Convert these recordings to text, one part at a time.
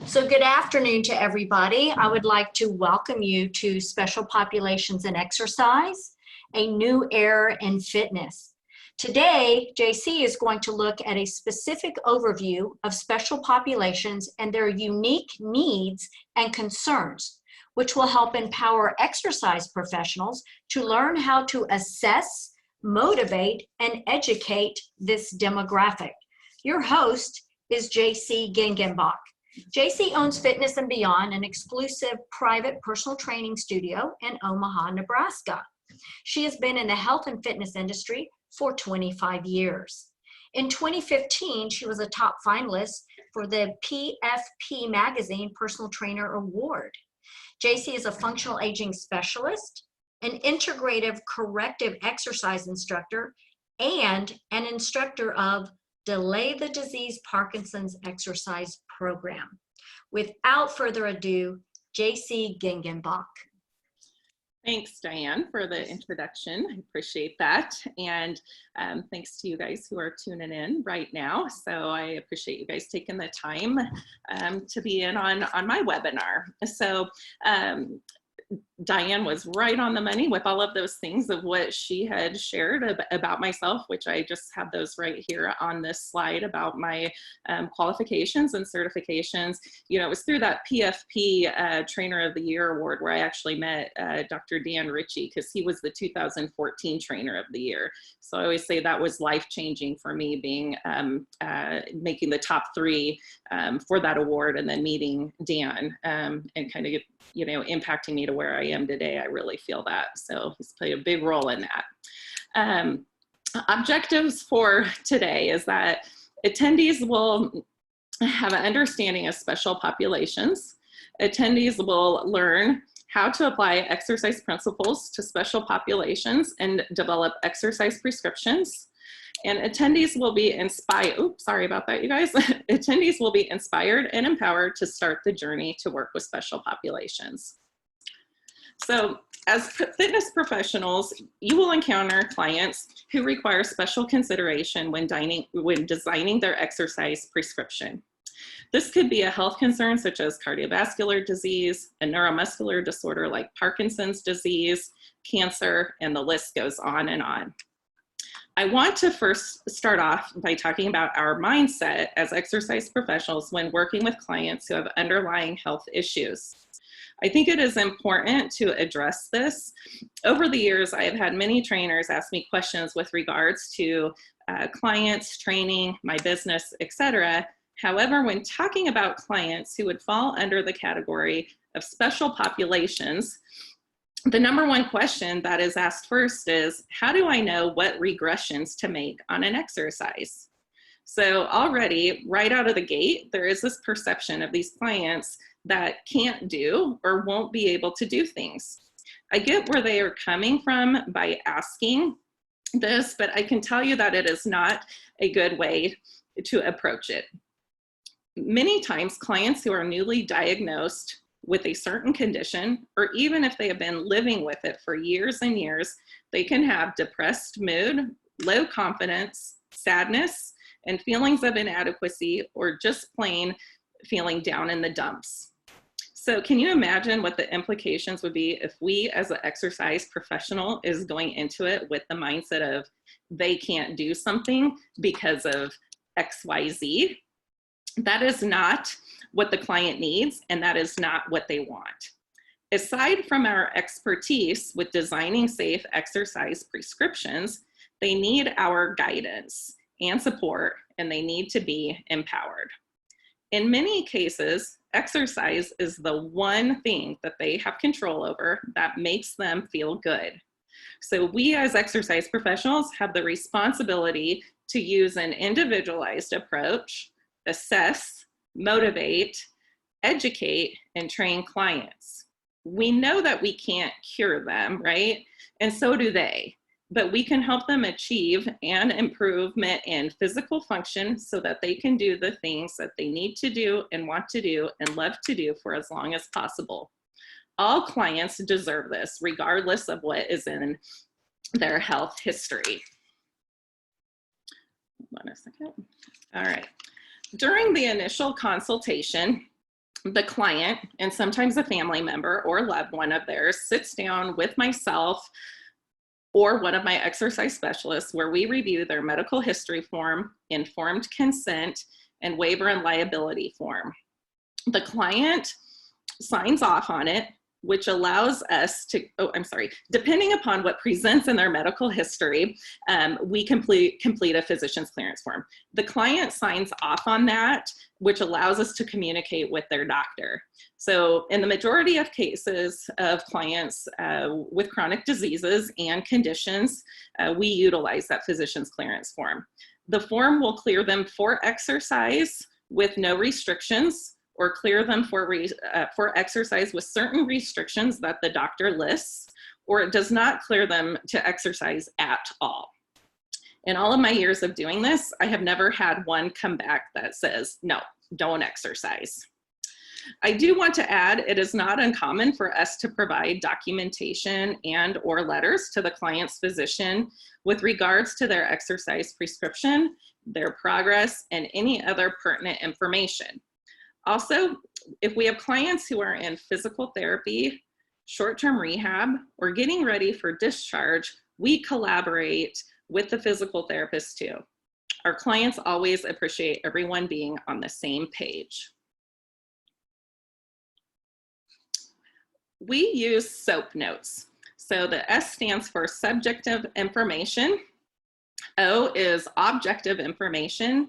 So good afternoon to everybody. I would like to welcome you to Special Populations and Exercise, a new era in fitness. Today, Jacey is going to look at a specific overview of special populations and their unique needs and concerns, which will help empower exercise professionals to learn how to assess, motivate, and educate this demographic. Your host is Jacey Gengenbach. Jacey owns Fitness and Beyond, an exclusive private personal training studio in Omaha, Nebraska. She has been in the health and fitness industry for 25 years. In 2015, she was a top finalist for the PFP Magazine Personal Trainer Award. Jacey is a functional aging specialist, an integrative corrective exercise instructor, and an instructor of Delay the Disease Parkinson's exercise program. Without further ado, Jacey Gengenbach. Thanks, Diane, for the introduction. I appreciate that. And thanks to you guys who are tuning in right now. So I appreciate you guys taking the time to be in on my webinar. So Diane was right on the money with all of those things of what she had shared about myself, which I just have those right here on this slide about my qualifications and certifications. You know, it was through that PFP Trainer of the Year Award where I actually met Dr. Dan Ritchie, because he was the 2014 Trainer of the Year. So I always say that was life-changing for me, being making the top 3 for that award, and then meeting Dan and kind of, you know, impacting me to where I am today. I really feel that. So he's played a big role in that. Objectives for today is that attendees will have an understanding of special populations. Attendees will learn how to apply exercise principles to special populations and develop exercise prescriptions. And attendees will be inspired, oops, sorry about that, you guys. Attendees will be inspired and empowered to start the journey to work with special populations. So as fitness professionals, you will encounter clients who require special consideration when designing their exercise prescription. This could be a health concern such as cardiovascular disease, a neuromuscular disorder like Parkinson's disease, cancer, and the list goes on and on. I want to first start off by talking about our mindset as exercise professionals when working with clients who have underlying health issues. I think it is important to address this. Over the years, I have had many trainers ask me questions with regards to clients, training, my business, etc. However, when talking about clients who would fall under the category of special populations, the number one question that is asked first is, how do I know what regressions to make on an exercise? So already, right out of the gate, there is this perception of these clients that can't do or won't be able to do things. I get where they are coming from by asking this, but I can tell you that it is not a good way to approach it. Many times, clients who are newly diagnosed with a certain condition, or even if they have been living with it for years and years, they can have depressed mood, low confidence, sadness, and feelings of inadequacy, or just plain feeling down in the dumps. So can you imagine what the implications would be if we as an exercise professional is going into it with the mindset of they can't do something because of XYZ? That is not what the client needs, and that is not what they want. Aside from our expertise with designing safe exercise prescriptions, they need our guidance and support, and they need to be empowered. In many cases, exercise is the one thing that they have control over that makes them feel good. So we as exercise professionals have the responsibility to use an individualized approach, assess, motivate, educate, and train clients. We know that we can't cure them, right? And so do they. But we can help them achieve an improvement in physical function so that they can do the things that they need to do and want to do and love to do for as long as possible. All clients deserve this, regardless of what is in their health history. Hold on a second. All right. During the initial consultation, the client, and sometimes a family member or loved one of theirs, sits down with myself or one of my exercise specialists where we review their medical history form, informed consent, and waiver and liability form. The client signs off on it, which allows us to, depending upon what presents in their medical history, we complete a physician's clearance form. The client signs off on that, which allows us to communicate with their doctor. So in the majority of cases of clients with chronic diseases and conditions, we utilize that physician's clearance form. The form will clear them for exercise with no restrictions, or clear them for exercise with certain restrictions that the doctor lists, or it does not clear them to exercise at all. In all of my years of doing this, I have never had one come back that says, no, don't exercise. I do want to add, it is not uncommon for us to provide documentation and or letters to the client's physician with regards to their exercise prescription, their progress, and any other pertinent information. Also, if we have clients who are in physical therapy, short-term rehab, or getting ready for discharge, we collaborate with the physical therapist too. Our clients always appreciate everyone being on the same page. We use SOAP notes. So the S stands for subjective information, O is objective information,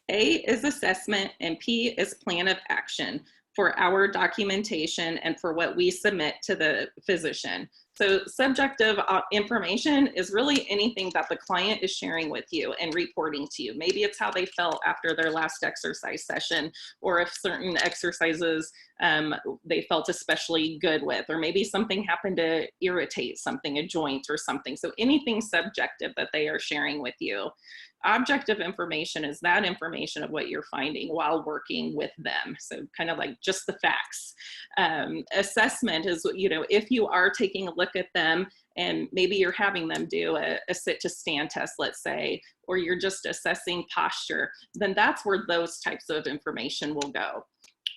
A is assessment, and P is plan of action for our documentation and for what we submit to the physician. So subjective information is really anything that the client is sharing with you and reporting to you. Maybe it's how they felt after their last exercise session, or if certain exercises they felt especially good with, or maybe something happened to irritate something, a joint or something. So anything subjective that they are sharing with you. Objective information is that information of what you're finding while working with them. So kind of like just the facts. Assessment is, if you are taking a look at them and maybe you're having them do a sit to stand test, let's say, or you're just assessing posture, then that's where those types of information will go.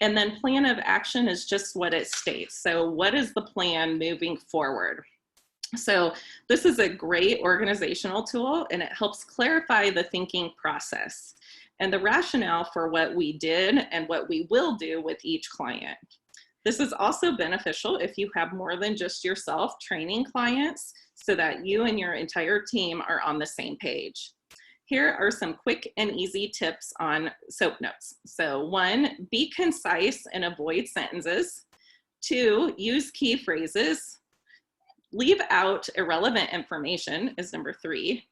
And then plan of action is just what it states. So what is the plan moving forward? So this is a great organizational tool, and it helps clarify the thinking process and the rationale for what we did and what we will do with each client. This is also beneficial if you have more than just yourself training clients, so that you and your entire team are on the same page. Here are some quick and easy tips on SOAP notes. So 1, be concise and avoid sentences. 2, use key phrases. Leave out irrelevant information is number 3,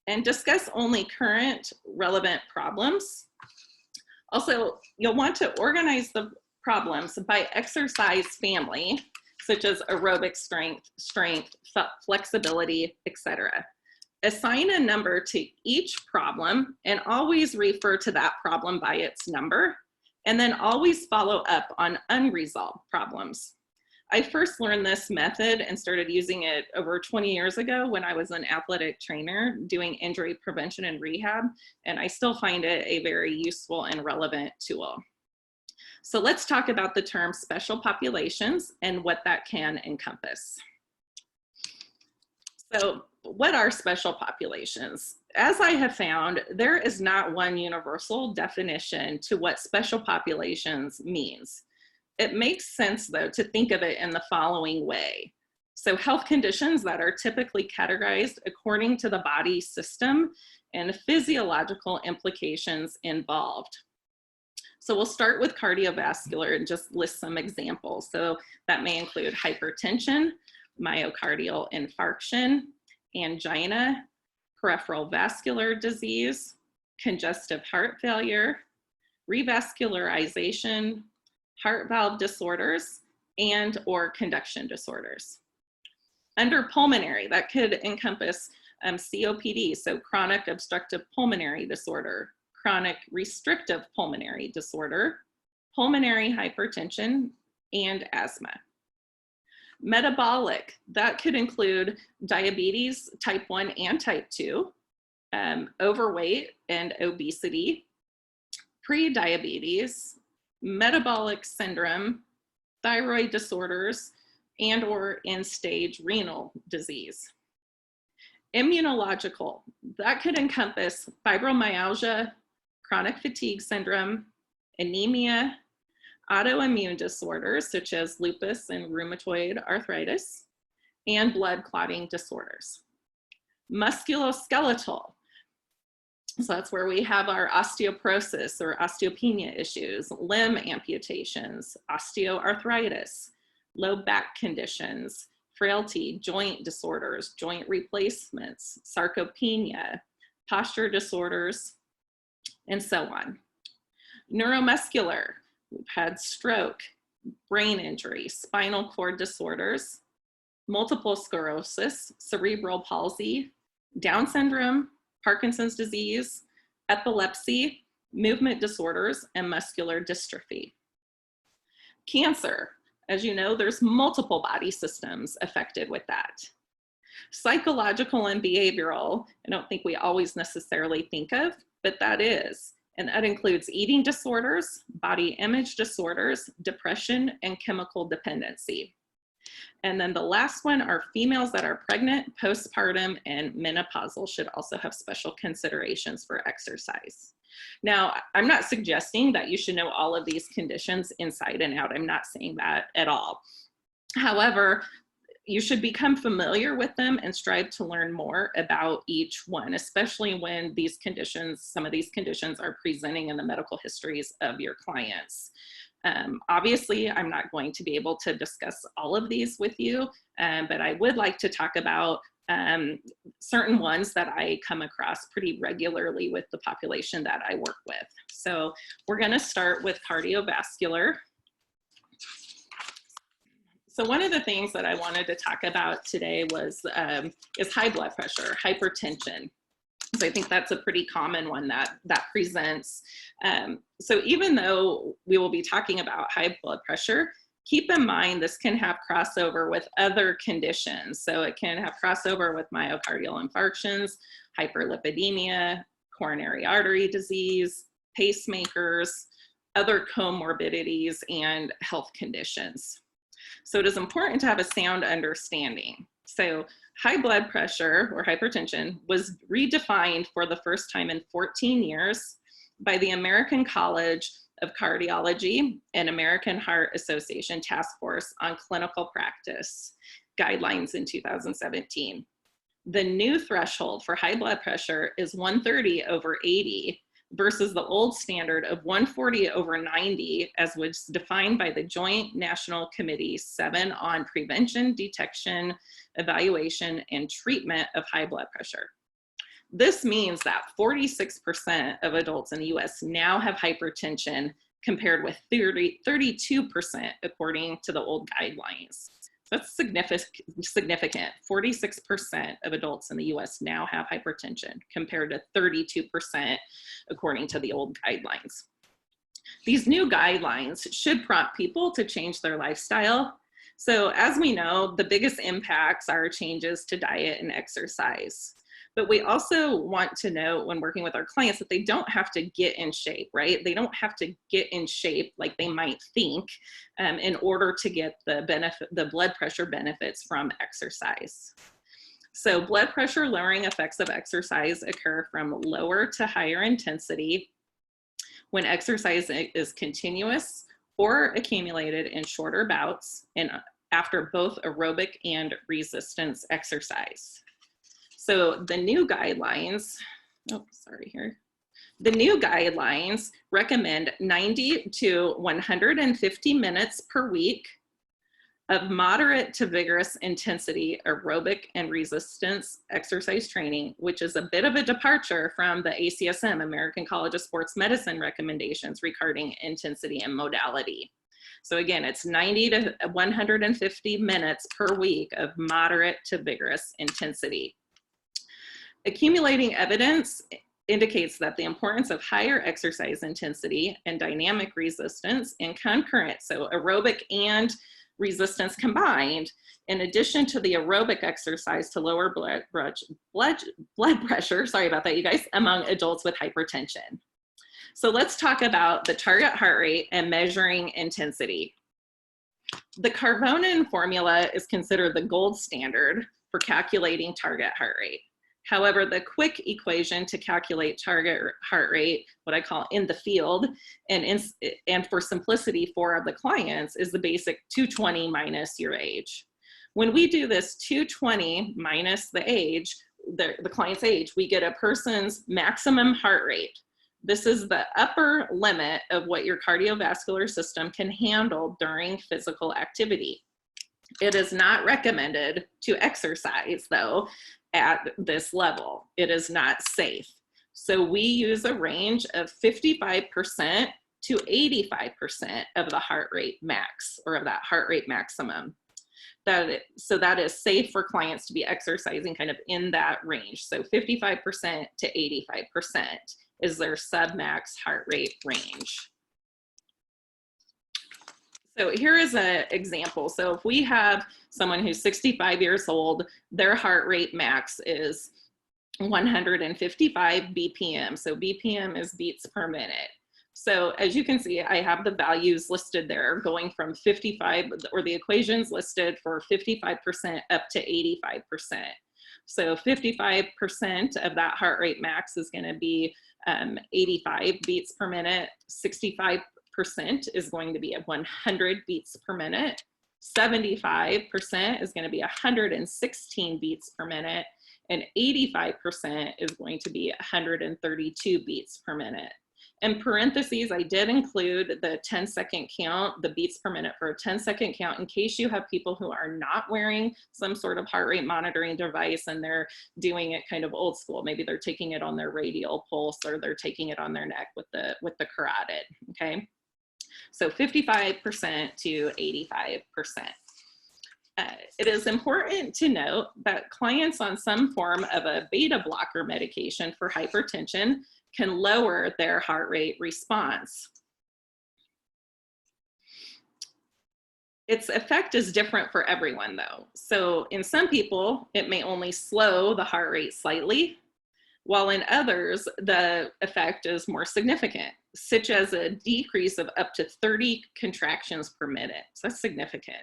and discuss only current relevant problems. Also, you'll want to organize the problems by exercise family, such as aerobic strength, flexibility, etc. Assign a number to each problem and always refer to that problem by its number, and then always follow up on unresolved problems. I first learned this method and started using it over 20 years ago when I was an athletic trainer doing injury prevention and rehab, and I still find it a very useful and relevant tool. So let's talk about the term special populations and what that can encompass. So what are special populations? As I have found, there is not one universal definition to what special populations means. It makes sense, though, to think of it in the following way. So health conditions that are typically categorized according to the body system and physiological implications involved. So we'll start with cardiovascular and just list some examples. So that may include hypertension, myocardial infarction, angina, peripheral vascular disease, congestive heart failure, revascularization, heart valve disorders, and or conduction disorders. Under pulmonary, that could encompass COPD, so chronic obstructive pulmonary disorder, chronic restrictive pulmonary disorder, pulmonary hypertension, and asthma. Metabolic, that could include diabetes, type 1 and type 2, overweight and obesity, pre-diabetes, metabolic syndrome, thyroid disorders, and/or end-stage renal disease. Immunological, that could encompass fibromyalgia, chronic fatigue syndrome, anemia, autoimmune disorders such as lupus and rheumatoid arthritis, and blood clotting disorders. Musculoskeletal, so that's where we have our osteoporosis or osteopenia issues, limb amputations, osteoarthritis, low back conditions, frailty, joint disorders, joint replacements, sarcopenia, posture disorders, and so on. Neuromuscular, we've had stroke, brain injury, spinal cord disorders, multiple sclerosis, cerebral palsy, Down syndrome, Parkinson's disease, epilepsy, movement disorders, and muscular dystrophy. Cancer, as you know, there's multiple body systems affected with that. Psychological and behavioral, I don't think we always necessarily think of, but that is, and that includes eating disorders, body image disorders, depression, and chemical dependency. And then the last one are females that are pregnant, postpartum, and menopausal should also have special considerations for exercise. Now, I'm not suggesting that you should know all of these conditions inside and out. I'm not saying that at all. However, you should become familiar with them and strive to learn more about each one, especially when these conditions, some of these conditions are presenting in the medical histories of your clients. Obviously, I'm not going to be able to discuss all of these with you, but I would like to talk about certain ones that I come across pretty regularly with the population that I work with. So we're going to start with cardiovascular. So one of the things that I wanted to talk about today was is high blood pressure, hypertension. So I think that's a pretty common one that presents. So even though we will be talking about high blood pressure, keep in mind this can have crossover with other conditions. So it can have crossover with myocardial infarctions, hyperlipidemia, coronary artery disease, pacemakers, other comorbidities, and health conditions. So it is important to have a sound understanding. So high blood pressure or hypertension was redefined for the first time in 14 years by the American College of Cardiology and American Heart Association Task Force on Clinical Practice guidelines in 2017. The new threshold for high blood pressure is 130/80 versus the old standard of 140/90 as was defined by the Joint National Committee 7 on Prevention, Detection, Evaluation, and Treatment of High Blood Pressure. This means that 46% of adults in the US now have hypertension compared with 32% according to the old guidelines. So that's significant. 46% of adults in the US now have hypertension compared to 32% according to the old guidelines. These new guidelines should prompt people to change their lifestyle. So as we know, the biggest impacts are changes to diet and exercise. But we also want to know when working with our clients that they don't have to get in shape, right? They don't have to get in shape like they might think in order to get the blood pressure benefits from exercise. So blood pressure lowering effects of exercise occur from lower to higher intensity when exercise is continuous or accumulated in shorter bouts and after both aerobic and resistance exercise. So the new guidelines, the new guidelines recommend 90 to 150 minutes per week of moderate to vigorous intensity aerobic and resistance exercise training, which is a bit of a departure from the ACSM, American College of Sports Medicine recommendations regarding intensity and modality. So again, it's 90 to 150 minutes per week of moderate to vigorous intensity. Accumulating evidence indicates that the importance of higher exercise intensity and dynamic resistance in concurrent, so aerobic and resistance combined, in addition to the aerobic exercise to lower blood pressure, sorry about that, you guys, among adults with hypertension. So let's talk about the target heart rate and measuring intensity. The Carbonin formula is considered the gold standard for calculating target heart rate. However, the quick equation to calculate target heart rate, what I call in the field, and for simplicity for the clients, is the basic 220 minus your age. When we do this 220 minus the age, the client's age, we get a person's maximum heart rate. This is the upper limit of what your cardiovascular system can handle during physical activity. It is not recommended to exercise, though, at this level. It is not safe. So we use a range of 55% to 85% of the heart rate max, or of that heart rate maximum. So that is safe for clients to be exercising kind of in that range. So 55% to 85% is their sub-max heart rate range. So here is an example. So if we have someone who's 65 years old, their heart rate max is 155 BPM. So BPM is beats per minute. So as you can see, I have the values listed there going from 55, or the equations listed for 55% up to 85%. So 55% of that heart rate max is going to be 85 beats per minute. 65% is going to be at 100 beats per minute. 75% is going to be 116 beats per minute. And 85% is going to be 132 beats per minute. In parentheses, I did include the 10-second count, the beats per minute for a 10-second count, in case you have people who are not wearing some sort of heart rate monitoring device and they're doing it kind of old school. Maybe they're taking it on their radial pulse, or they're taking it on their neck with the carotid, okay? So 55% to 85%. It is important to note that clients on some form of a beta blocker medication for hypertension can lower their heart rate response. Its effect is different for everyone, though. So in some people, it may only slow the heart rate slightly, while in others, the effect is more significant, such as a decrease of up to 30 contractions per minute. So that's significant.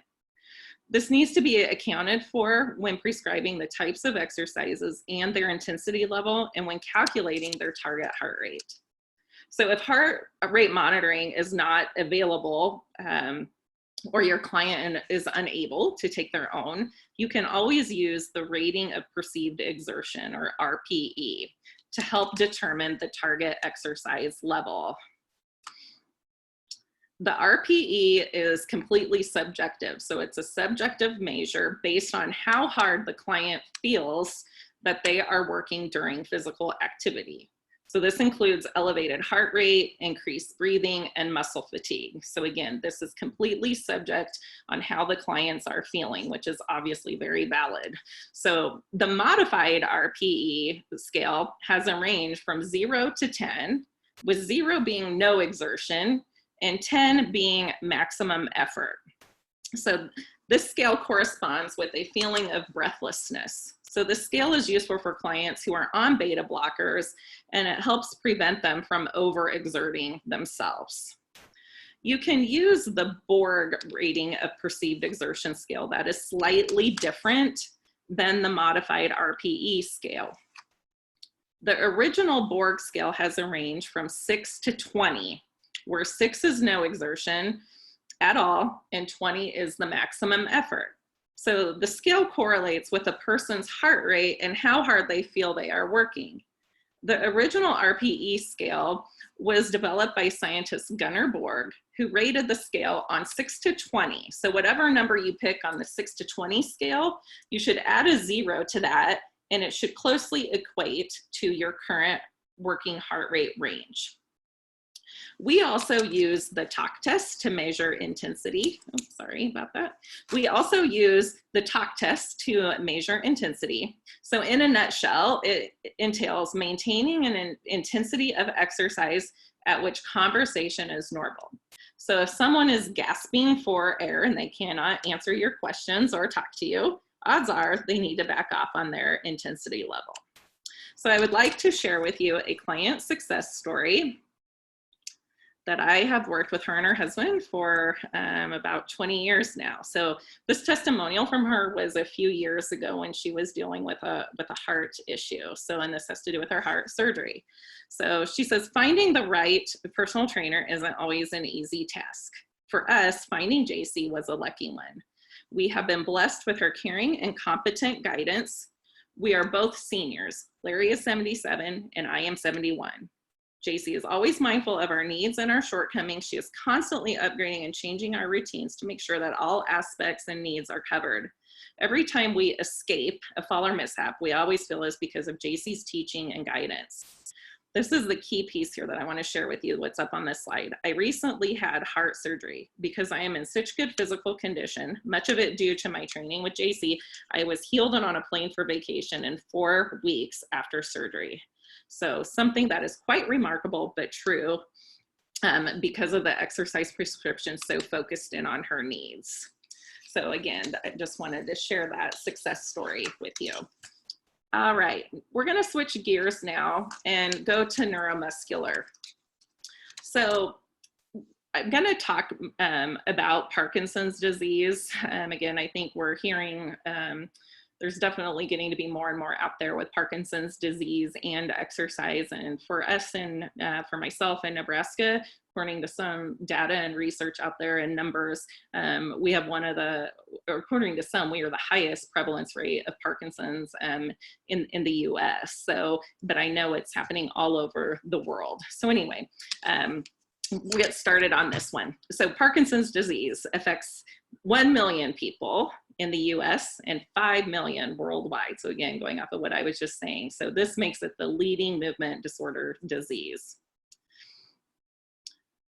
This needs to be accounted for when prescribing the types of exercises and their intensity level, and when calculating their target heart rate. So if heart rate monitoring is not available, or your client is unable to take their own, you can always use the rating of perceived exertion, or RPE, to help determine the target exercise level. The RPE is completely subjective. So it's a subjective measure based on how hard the client feels that they are working during physical activity. So this includes elevated heart rate, increased breathing, and muscle fatigue. So again, this is completely subject on how the clients are feeling, which is obviously very valid. So the modified RPE scale has a range from 0 to 10, with 0 being no exertion, and 10 being maximum effort. So this scale corresponds with a feeling of breathlessness. So the scale is useful for clients who are on beta blockers, and it helps prevent them from overexerting themselves. You can use the Borg rating of perceived exertion scale that is slightly different than the modified RPE scale. The original Borg scale has a range from 6 to 20, where 6 is no exertion at all, and 20 is the maximum effort. So the scale correlates with a person's heart rate and how hard they feel they are working. The original RPE scale was developed by scientist Gunnar Borg, who rated the scale on 6 to 20. So whatever number you pick on the 6 to 20 scale, you should add a 0 to that, and it should closely equate to your current working heart rate range. We also use the talk test to measure intensity. Oh, sorry about that. We also use the talk test to measure intensity. So in a nutshell, it entails maintaining an intensity of exercise at which conversation is normal. So if someone is gasping for air and they cannot answer your questions or talk to you, odds are they need to back off on their intensity level. So I would like to share with you a client success story. that I have worked with her and her husband for about 20 years now. So this testimonial from her was a few years ago when she was dealing with a heart issue. So, and this has to do with her heart surgery. So she says, finding the right personal trainer isn't always an easy task. For us, finding Jacey was a lucky one. We have been blessed with her caring and competent guidance. We are both seniors. Larry is 77 and I am 71. Jacey is always mindful of our needs and our shortcomings. She is constantly upgrading and changing our routines to make sure that all aspects and needs are covered. Every time we escape a fall or mishap, we always feel it's because of Jacey's teaching and guidance. This is the key piece here that I want to share with you, what's up on this slide. I recently had heart surgery because I am in such good physical condition, much of it due to my training with Jacey. I was healed and on a plane for vacation in 4 weeks after surgery. So something that is quite remarkable, but true because of the exercise prescription so focused in on her needs. So again, I just wanted to share that success story with you. All right, we're gonna switch gears now and go to neuromuscular. So I'm gonna talk about Parkinson's disease. Again, I think we're hearing there's definitely getting to be more and more out there with Parkinson's disease and exercise. And for us and for myself in Nebraska, according to some data and research out there and numbers, we have one of the, or according to some, we are the highest prevalence rate of Parkinson's in the US. So, but I know it's happening all over the world. So anyway, we'll get started on this one. So Parkinson's disease affects 1 million people in the US and 5 million worldwide. So again, going off of what I was just saying. So this makes it the leading movement disorder disease.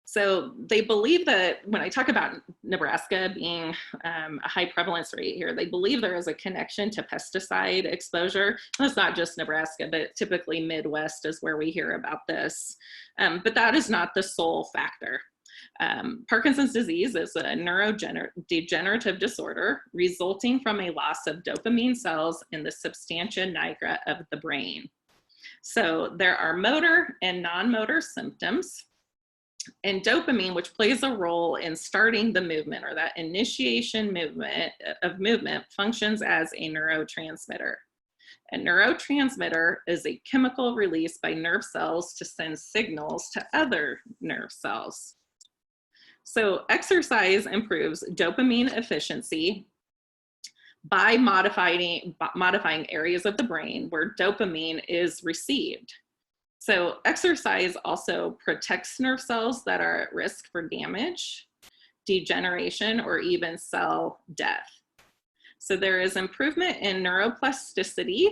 So they believe that when I talk about Nebraska being a high prevalence rate here, they believe there is a connection to pesticide exposure. And it's not just Nebraska, but typically Midwest is where we hear about this. But that is not the sole factor. Parkinson's disease is a neurodegenerative disorder resulting from a loss of dopamine cells in the substantia nigra of the brain. So there are motor and non-motor symptoms. And dopamine, which plays a role in starting the movement or that initiation movement, functions as a neurotransmitter. A neurotransmitter is a chemical released by nerve cells to send signals to other nerve cells. So exercise improves dopamine efficiency by modifying areas of the brain where dopamine is received. So exercise also protects nerve cells that are at risk for damage, degeneration, or even cell death. So there is improvement in neuroplasticity,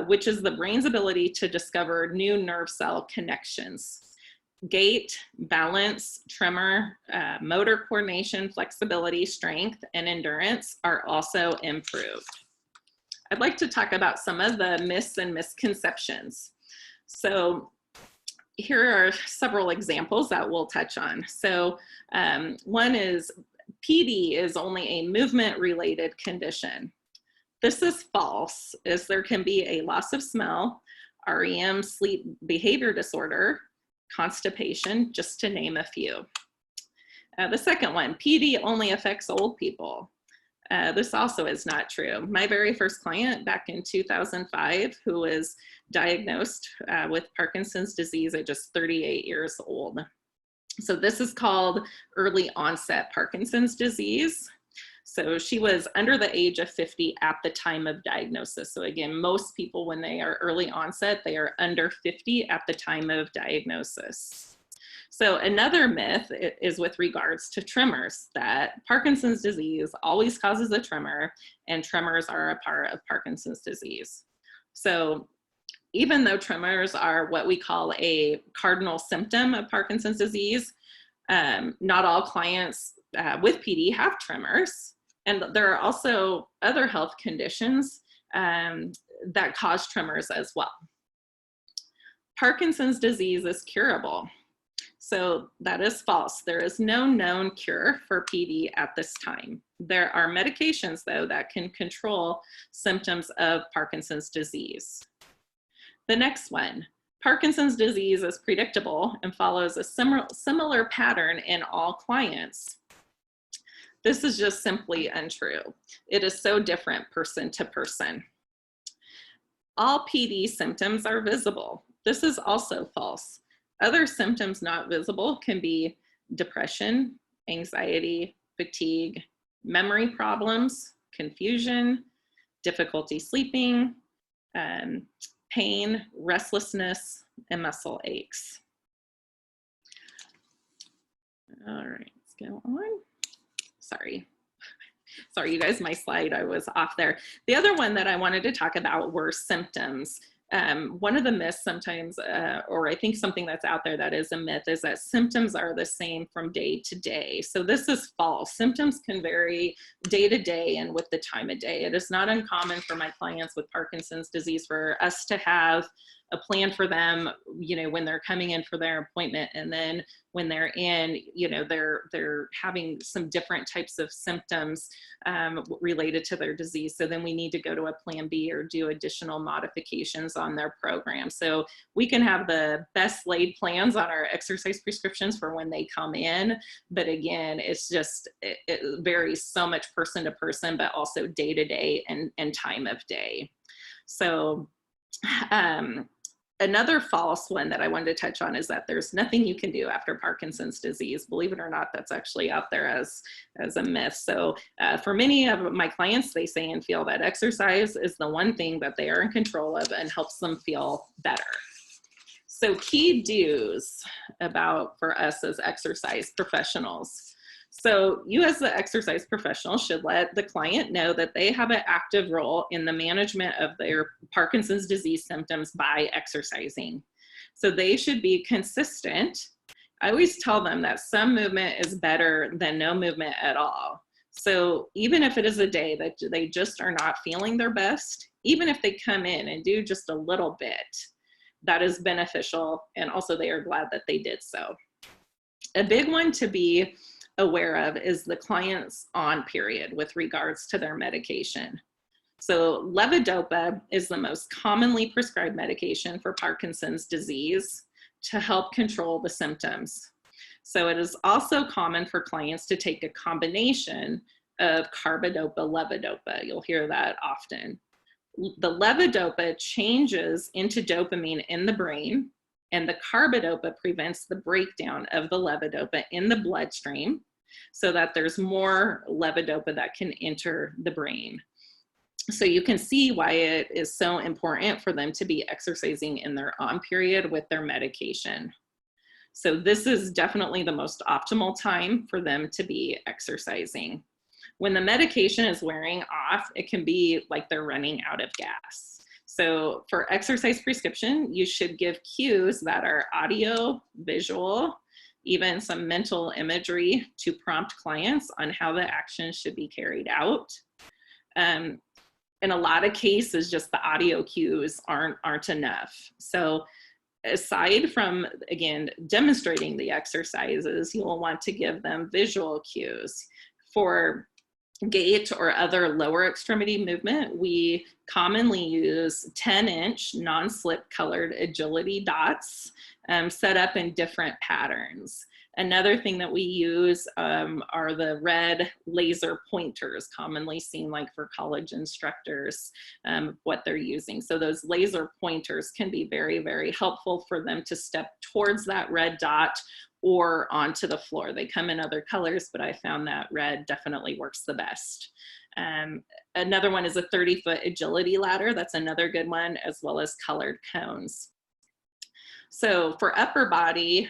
which is the brain's ability to discover new nerve cell connections. Gait, balance, tremor, motor coordination, flexibility, strength, and endurance are also improved. I'd like to talk about some of the myths and misconceptions. So here are several examples that we'll touch on. So one is PD is only a movement-related condition. This is false, as there can be a loss of smell, REM, sleep behavior disorder, constipation, just to name a few. The second one, PD only affects old people. This also is not true. My very first client back in 2005, who was diagnosed with Parkinson's disease at just 38 years old. So this is called early onset Parkinson's disease. So she was under the age of 50 at the time of diagnosis. So again, most people when they are early onset, they are under 50 at the time of diagnosis. So another myth is with regards to tremors, that Parkinson's disease always causes a tremor and tremors are a part of Parkinson's disease. So even though tremors are what we call a cardinal symptom of Parkinson's disease, not all clients with PD have tremors. And there are also other health conditions that cause tremors as well. Parkinson's disease is curable. So that is false. There is no known cure for PD at this time. There are medications, though, that can control symptoms of Parkinson's disease. The next one, Parkinson's disease is predictable and follows a similar pattern in all clients. This is just simply untrue. It is so different person to person. All PD symptoms are visible. This is also false. Other symptoms not visible can be depression, anxiety, fatigue, memory problems, confusion, difficulty sleeping, pain, restlessness, and muscle aches. All right, let's go on. Sorry, you guys, my slide, I was off there. The other one that I wanted to talk about were symptoms. One of the myths sometimes, or I think something that's out there that is a myth, is that symptoms are the same from day to day. So this is false. Symptoms can vary day to day and with the time of day. It is not uncommon for my clients with Parkinson's disease for us to have a plan for them, you know, when they're coming in for their appointment, and then when they're in, you know, they're having some different types of symptoms related to their disease. So then we need to go to a plan B or do additional modifications on their program. So we can have the best laid plans on our exercise prescriptions for when they come in, but again, it's just, it varies so much person to person, but also day to day and time of day. So another false one that I wanted to touch on is that there's nothing you can do after Parkinson's disease. Believe it or not, that's actually out there as a myth. So for many of my clients, they say and feel that exercise is the one thing that they are in control of and helps them feel better. So key do's for us as exercise professionals. So you as the exercise professional should let the client know that they have an active role in the management of their Parkinson's disease symptoms by exercising. So they should be consistent. I always tell them that some movement is better than no movement at all. So even if it is a day that they just are not feeling their best, even if they come in and do just a little bit, that is beneficial, and also they are glad that they did so. A big one to be aware of is the client's on period with regards to their medication. So levodopa is the most commonly prescribed medication for Parkinson's disease to help control the symptoms. So it is also common for clients to take a combination of carbidopa, levodopa. You'll hear that often. The levodopa changes into dopamine in the brain, and the carbidopa prevents the breakdown of the levodopa in the bloodstream so that there's more levodopa that can enter the brain. So you can see why it is so important for them to be exercising in their on period with their medication. So this is definitely the most optimal time for them to be exercising. When the medication is wearing off, it can be like they're running out of gas. So for exercise prescription, you should give cues that are audio, visual, even some mental imagery to prompt clients on how the action should be carried out. In a lot of cases, just the audio cues aren't enough. So aside from, again, demonstrating the exercises, you will want to give them visual cues. For gait or other lower extremity movement, we commonly use 10-inch non-slip colored agility dots set up in different patterns. Another thing that we use are the red laser pointers, commonly seen like for college instructors, what they're using. So those laser pointers can be very, very helpful for them to step towards that red dot or onto the floor. They come in other colors, but I found that red definitely works the best. Another one is a 30-foot agility ladder. That's another good one, as well as colored cones. So for upper body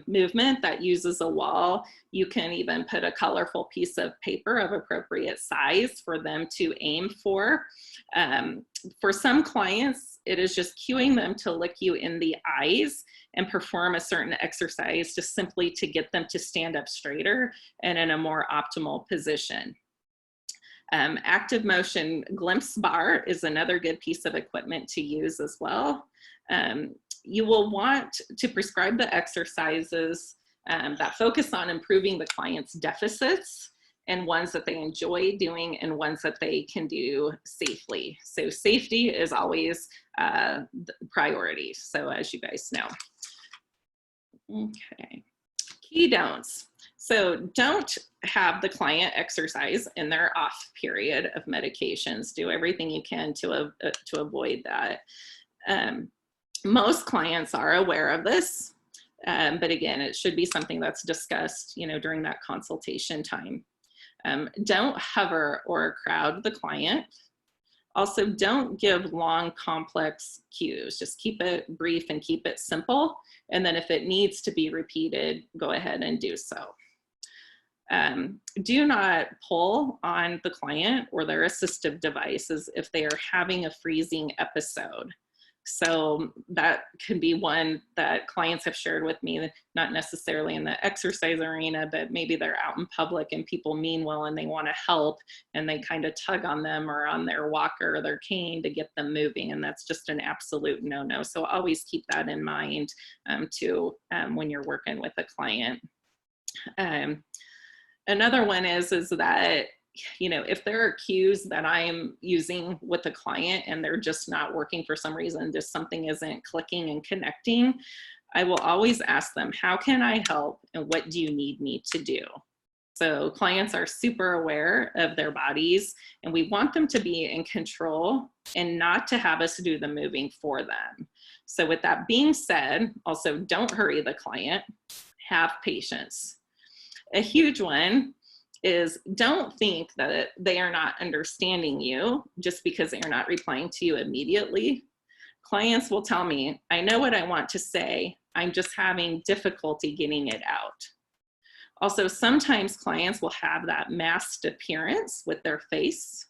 movement that uses a wall, you can even put a colorful piece of paper of appropriate size for them to aim for. For some clients, it is just cueing them to look you in the eyes and perform a certain exercise just simply to get them to stand up straighter and in a more optimal position. Active motion glimpse bar is another good piece of equipment to use as well. You will want to prescribe the exercises that focus on improving the client's deficits and ones that they enjoy doing, and ones that they can do safely. So safety is always the priority, so as you guys know. Okay, key don'ts. So don't have the client exercise in their off period of medications. Do everything you can to avoid that. Most clients are aware of this, but again, it should be something that's discussed, during that consultation time. Don't hover or crowd the client. Also, don't give long, complex cues. Just keep it brief and keep it simple. And then if it needs to be repeated, go ahead and do so. Do not pull on the client or their assistive devices if they are having a freezing episode. So that can be one that clients have shared with me, not necessarily in the exercise arena, but maybe they're out in public and people mean well and they want to help, and they kind of tug on them or on their walker or their cane to get them moving. And that's just an absolute no-no. So always keep that in mind too when you're working with a client. Another one is that, if there are cues that I'm using with a client and they're just not working for some reason, just something isn't clicking and connecting, I will always ask them, how can I help and what do you need me to do? So clients are super aware of their bodies and we want them to be in control and not to have us do the moving for them. So with that being said, also don't hurry the client, have patience. A huge one is don't think that they are not understanding you just because they are not replying to you immediately. Clients will tell me, I know what I want to say, I'm just having difficulty getting it out. Also, sometimes clients will have that masked appearance with their face.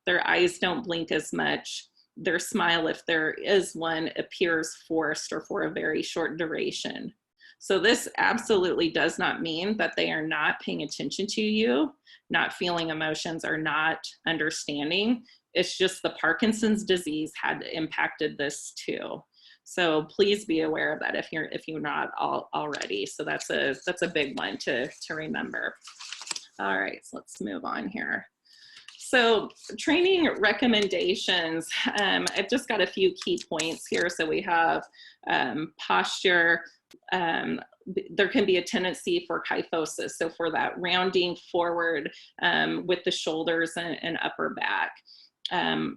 Their eyes don't blink as much. Their smile, if there is one, appears forced or for a very short duration. So this absolutely does not mean that they are not paying attention to you, not feeling emotions, or not understanding. It's just the Parkinson's disease had impacted this too. So please be aware of that if you're not already. So that's a big one to remember. All right, so let's move on here. So training recommendations, I've just got a few key points here. So we have posture. There can be a tendency for kyphosis, so for that rounding forward with the shoulders and upper back.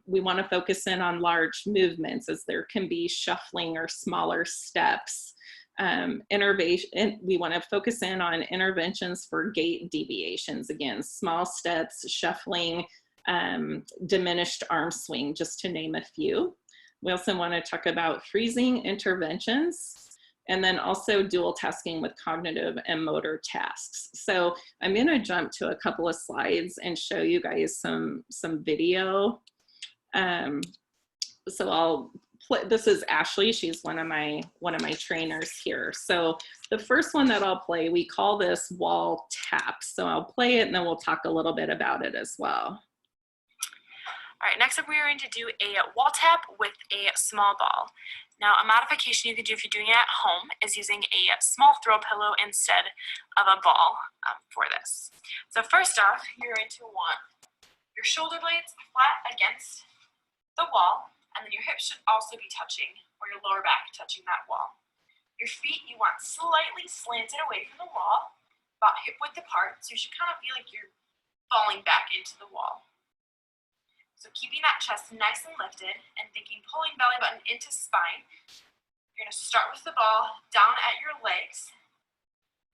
We want to focus in on large movements, as there can be shuffling or smaller steps. We want to focus in on interventions for gait deviations. Again, small steps, shuffling, diminished arm swing, just to name a few. We also want to talk about freezing interventions, and then also dual tasking with cognitive and motor tasks. So I'm going to jump to a couple of slides and show you guys some video. So I'll play. This is Ashley. She's one of my trainers here. So the first one that I'll play, we call this wall tap. So I'll play it and then we'll talk a little bit about it as well. All right, next up we're going to do a wall tap with a small ball. Now, a modification you can do if you're doing it at home is using a small throw pillow instead of a ball for this. So first off, you're going to want your shoulder blades flat against the wall, and then your hips should also be touching, or your lower back touching that wall. Your feet you want slightly slanted away from the wall, about hip width apart, so you should kind of feel like you're falling back into the wall. So keeping that chest nice and lifted and thinking pulling belly button into spine, you're going to start with the ball down at your legs.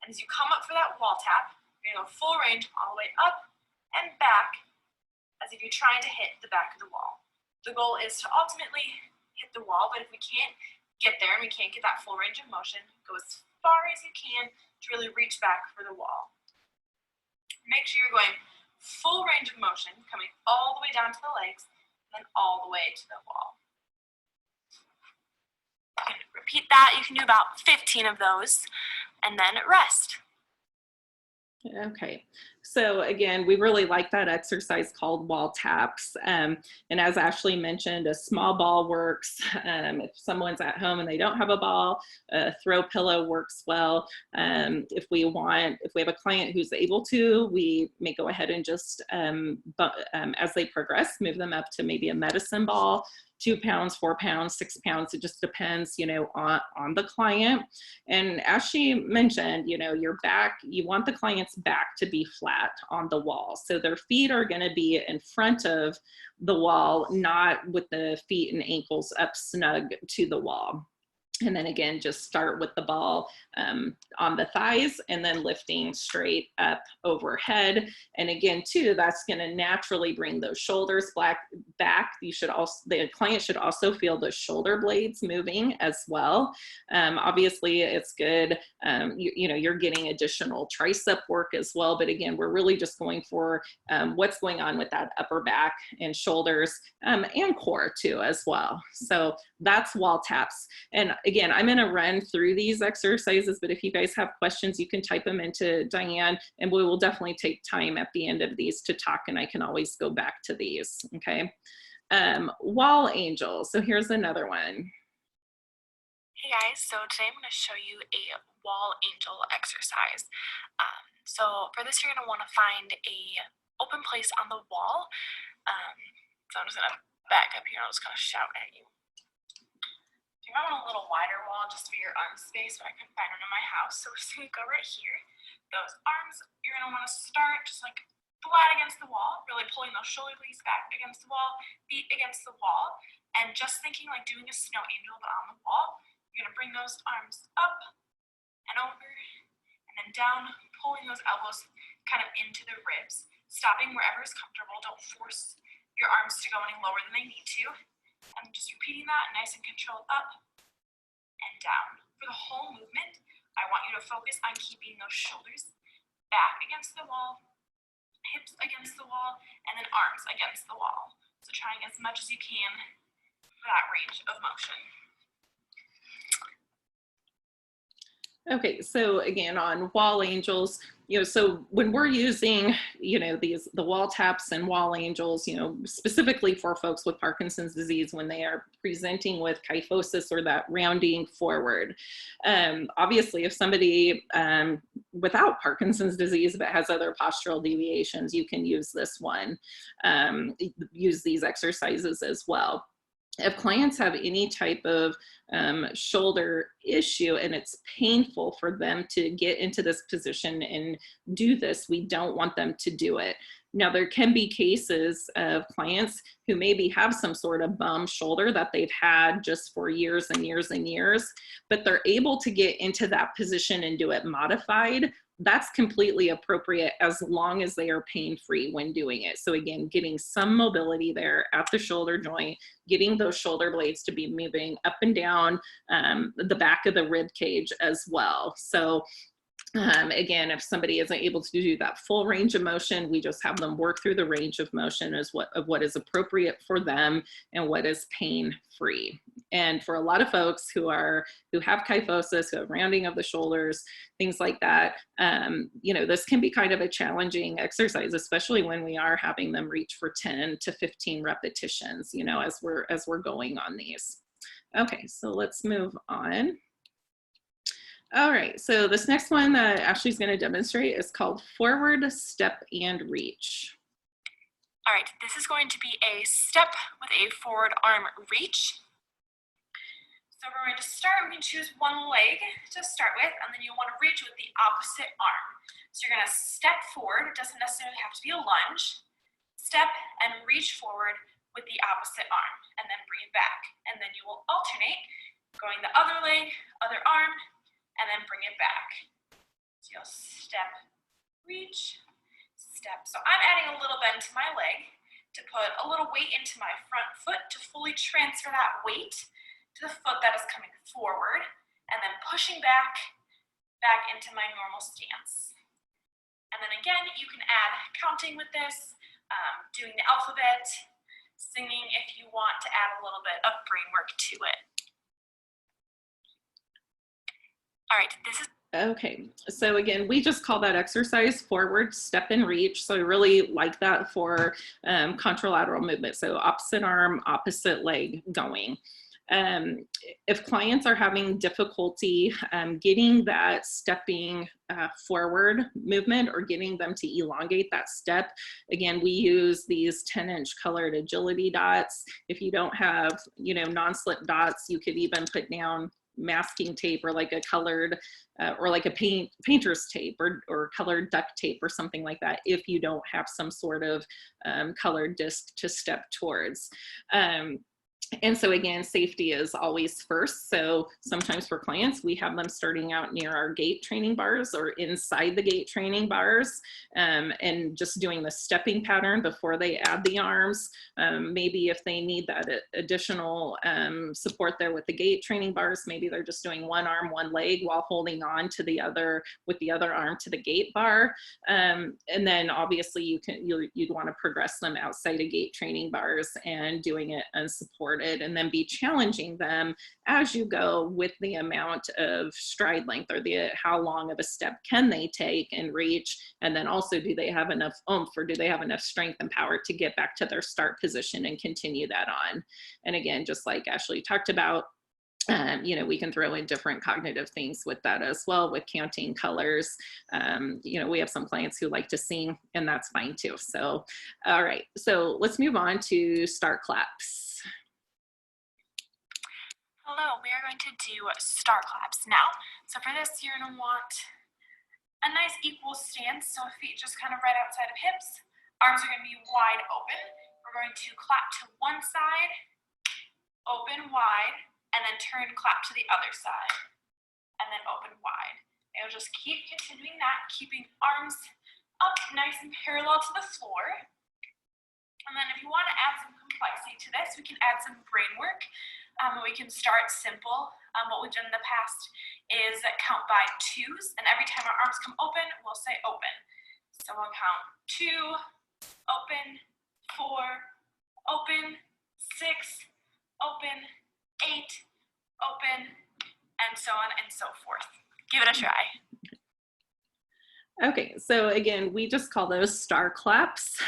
And as you come up for that wall tap, you're going to go full range all the way up and back as if you're trying to hit the back of the wall. The goal is to ultimately hit the wall, but if we can't get there and we can't get that full range of motion, go as far as you can to really reach back for the wall. Make sure you're going full range of motion, coming all the way down to the legs, and then all the way to the wall. You can repeat that. You can do about 15 of those, and then rest. Okay, so again, we really like that exercise called wall taps. And as Ashley mentioned, a small ball works. If someone's at home and they don't have a ball, a throw pillow works well. If we have a client who's able to, we may go ahead and just, as they progress, move them up to maybe a medicine ball, 2 pounds, 4 pounds, 6 pounds. It just depends, on the client. And as she mentioned, your back, you want the client's back to be flat on the wall. So their feet are going to be in front of the wall, not with the feet and ankles up snug to the wall. And then again, just start with the ball on the thighs and then lifting straight up overhead. And again, too, that's going to naturally bring those shoulders back. The client should also feel the shoulder blades moving as well. Obviously, it's good. You're getting additional tricep work as well. But again, we're really just going for what's going on with that upper back and shoulders and core too as well. So that's wall taps. And again, I'm going to run through these exercises, but if you guys have questions, you can type them into Diane, and we will definitely take time at the end of these to talk, and I can always go back to these, okay? Wall angels. So here's another one. Hey guys, so today I'm going to show you a wall angel exercise. So for this, you're going to want to find a open place on the wall. So I'm just going to back up here and I'll just kind of shout at you. You might want a little wider wall just for your arm space, but I couldn't find one in my house. So we're just going to go right here. Those arms, you're going to want to start just like flat against the wall, really pulling those shoulder blades back against the wall, feet against the wall, and just thinking like doing a snow angel but on the wall. You're going to bring those arms up and over and then down, pulling those elbows kind of into the ribs, stopping wherever is comfortable. Don't force your arms to go any lower than they need to. And just repeating that nice and controlled up and down. For the whole movement, I want you to focus on keeping those shoulders back against the wall, hips against the wall, and then arms against the wall. So trying as much as you can for that range of motion. Okay, so again, on wall angels, so when we're using, the wall taps and wall angels, specifically for folks with Parkinson's disease, when they are presenting with kyphosis or that rounding forward. Obviously, if somebody without Parkinson's disease but has other postural deviations, you can use this one, use these exercises as well. If clients have any type of shoulder issue and it's painful for them to get into this position and do this, we don't want them to do it. Now, there can be cases of clients who maybe have some sort of bum shoulder that they've had just for years and years and years, but they're able to get into that position and do it modified. That's completely appropriate as long as they are pain-free when doing it. So again, getting some mobility there at the shoulder joint, getting those shoulder blades to be moving up and down the back of the rib cage as well. So again, if somebody isn't able to do that full range of motion, we just have them work through the range of motion of what is appropriate for them and what is pain-free. And for a lot of folks who have kyphosis, who have rounding of the shoulders, things like that, this can be kind of a challenging exercise, especially when we are having them reach for 10 to 15 repetitions, as we're going on these. Okay, so let's move on. All right, so this next one that Ashley's going to demonstrate is called forward, step, and reach. All right, this is going to be a step with a forward arm reach. So we're going to start, we can choose one leg to start with, and then you want to reach with the opposite arm. So you're going to step forward, it doesn't necessarily have to be a lunge, step and reach forward with the opposite arm, and then bring it back. And then you will alternate, going the other leg, other arm, and then bring it back. So you'll step, reach, step. So I'm adding a little bend to my leg to put a little weight into my front foot to fully transfer that weight to the foot that is coming forward, and then pushing back into my normal stance. And then again, you can add counting with this, doing the alphabet, singing if you want to add a little bit of brain work to it. All right, this is Okay, so again, we just call that exercise forward step and reach. So I really like that for contralateral movement. So opposite arm, opposite leg going. If clients are having difficulty getting that stepping forward movement or getting them to elongate that step, again, we use these 10-inch colored agility dots. If you don't have, you know, non-slip dots, you could even put down masking tape or like a colored or like a painter's tape or colored duct tape or something like that if you don't have some sort of colored disc to step towards. And so again, safety is always first. So sometimes for clients, we have them starting out near our gait training bars or inside the gait training bars and just doing the stepping pattern before they add the arms. Maybe if they need that additional support there with the gait training bars, maybe they're just doing one arm, one leg while holding on to the other with the other arm to the gait bar. And then obviously you'd want to progress them outside of gait training bars and doing it unsupported, and then be challenging them as you go with the amount of stride length or how long of a step can they take and reach, and then also do they have enough oomph or do they have enough strength and power to get back to their start position and continue that on. And again, just like Ashley talked about, you know, we can throw in different cognitive things with that as well, with counting colors. You know, we have some clients who like to sing, and that's fine too. So, all right, so let's move on to start claps. Hello, we are going to do star claps now. So for this, you're going to want a nice equal stance, so feet just kind of right outside of hips. Arms are going to be wide open. We're going to clap to one side, open wide, and then turn, clap to the other side, and then open wide. And you'll just keep continuing that, keeping arms up nice and parallel to the floor. And then if you want to add some complexity to this, we can add some brain work. We can start simple. What we've done in the past is count by twos, and every time our arms come open, we'll say open. So we'll count 2, open, 4, open, 6, open, 8, open, and so on and so forth. Give it a try. Okay, so again, we just call those star claps.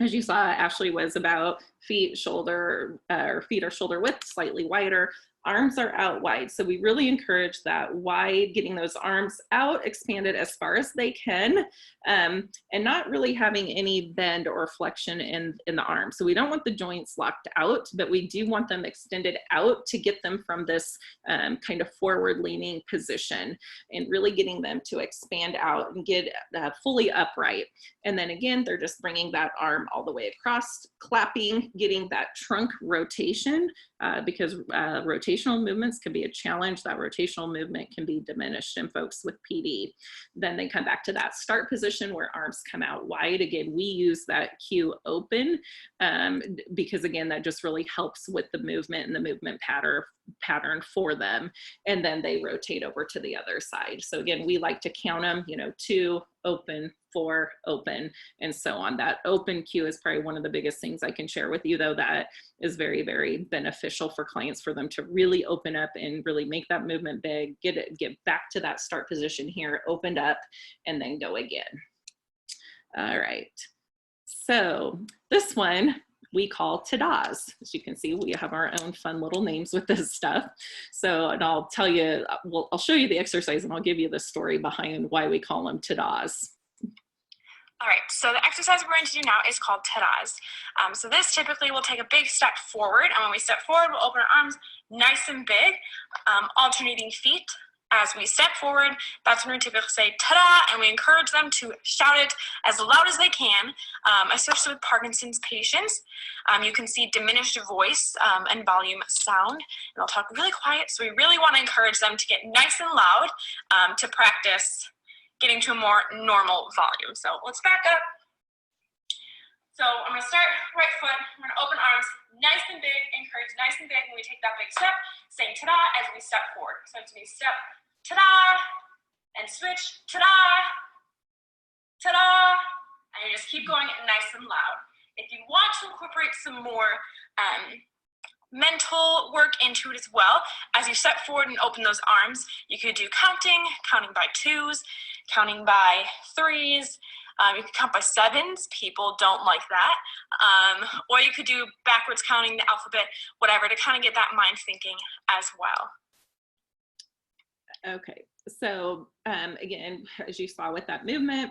As you saw, Ashley was about feet are shoulder width, slightly wider. Arms are out wide. So we really encourage that wide, getting those arms out, expanded as far as they can, and not really having any bend or flexion in the arms. So we don't want the joints locked out, but we do want them extended out to get them from this kind of forward leaning position and really getting them to expand out and get fully upright. And then again, they're just bringing that arm all the way across, clapping, getting that trunk rotation because rotational movements can be a challenge. That rotational movement can be diminished in folks with PD. Then they come back to that start position where arms come out wide. Again, we use that cue open because again, that just really helps with the movement and the movement pattern for them. And then they rotate over to the other side. So again, we like to count them, 2, open, 4, open, and so on. That open cue is probably one of the biggest things I can share with you, though, that is very, very beneficial for clients, for them to really open up and really make that movement big, get back to that start position here, opened up, and then go again. All right. So this one we call Tadas. As you can see, we have our own fun little names with this stuff. So, and I'll tell you, I'll show you the exercise and I'll give you the story behind why we call them Tadas. All right, so the exercise we're going to do now is called Tadas. So this typically will take a big step forward, and when we step forward, we'll open our arms nice and big, alternating feet. As we step forward, that's when we typically say ta-da, and we encourage them to shout it as loud as they can, especially with Parkinson's patients. You can see diminished voice and volume sound, and I'll talk really quiet, so we really want to encourage them to get nice and loud to practice getting to a more normal volume. So let's back up. So I'm gonna start right foot, I'm gonna open arms nice and big, encourage nice and big when we take that big step, saying ta-da as we step forward. So it's me step, ta-da, and switch, ta-da, ta-da, and you just keep going nice and loud. If you want to incorporate some more mental work into it as well. As you step forward and open those arms, you could do counting by 2s, counting by 3s. You could count by 7s. People don't like that. Or you could do backwards counting, the alphabet, whatever, to kind of get that mind thinking as well. Okay, so again, as you saw with that movement,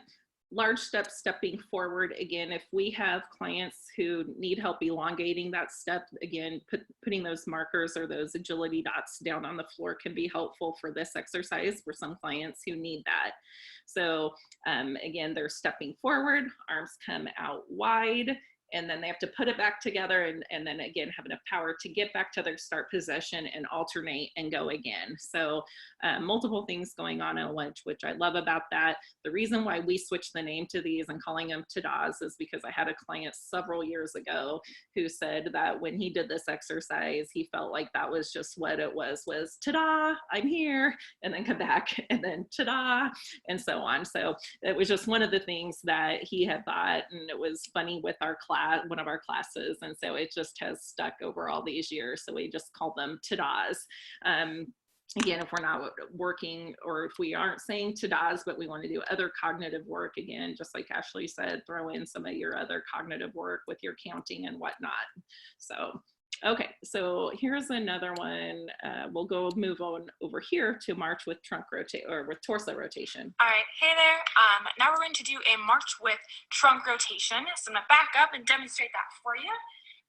large steps, stepping forward. Again, if we have clients who need help elongating that step, again, putting those markers or those agility dots down on the floor can be helpful for this exercise for some clients who need that. So again, they're stepping forward, arms come out wide, and then they have to put it back together and then again have enough power to get back to their start position and alternate and go again. So multiple things going on in a lunge, which I love about that. The reason why we switched the name to these and calling them Tadas is because I had a client several years ago who said that when he did this exercise, he felt like that was just what it was ta-da, I'm here, and then come back, and then ta-da, and so on. So it was just one of the things that he had thought, and it was funny with our class, one of our classes, and so it just has stuck over all these years. So we just call them Tadas. Again, if we're not working or if we aren't saying Tadas, but we want to do other cognitive work, again, just like Ashley said, throw in some of your other cognitive work with your counting and whatnot. So, okay, so here's another one. We'll move on over here to march with trunk rotation or with torso rotation. All right, hey there. Now we're going to do a march with trunk rotation. So I'm going to back up and demonstrate that for you.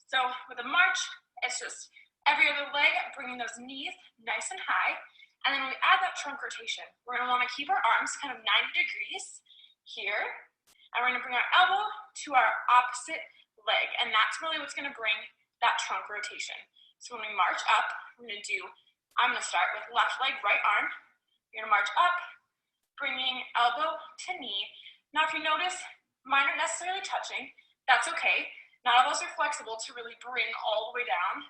So with a march, it's just every other leg, bringing those knees nice and high. And then when we add that trunk rotation, we're going to want to keep our arms kind of 90 degrees here. And we're going to bring our elbow to our opposite leg. And that's really what's going to bring that trunk rotation. So when we march up, I'm going to start with left leg, right arm. You're going to march up, bringing elbow to knee. Now if you notice, mine aren't necessarily touching. That's okay. Not all of us are flexible to really bring all the way down,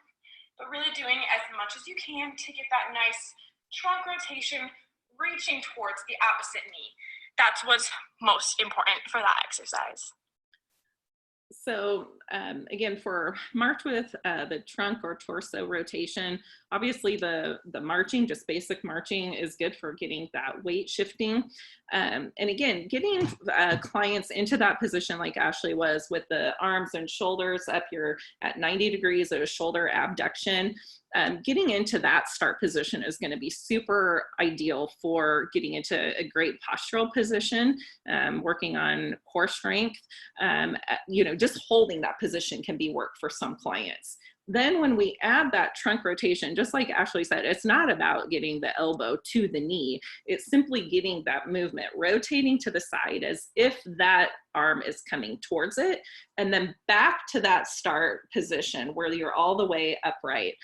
but really doing as much as you can to get that nice trunk rotation, reaching towards the opposite knee. That's what's most important for that exercise. So again, for march with the trunk or torso rotation, obviously the marching, just basic marching, is good for getting that weight shifting. And again, getting clients into that position like Ashley was with the arms and shoulders up here at 90 degrees of a shoulder abduction. Getting into that start position is going to be super ideal for getting into a great postural position, working on core strength. You know, just holding that position can be work for some clients. Then when we add that trunk rotation, just like Ashley said, it's not about getting the elbow to the knee. It's simply getting that movement, rotating to the side as if that arm is coming towards it, and then back to that start position where you're all the way upright.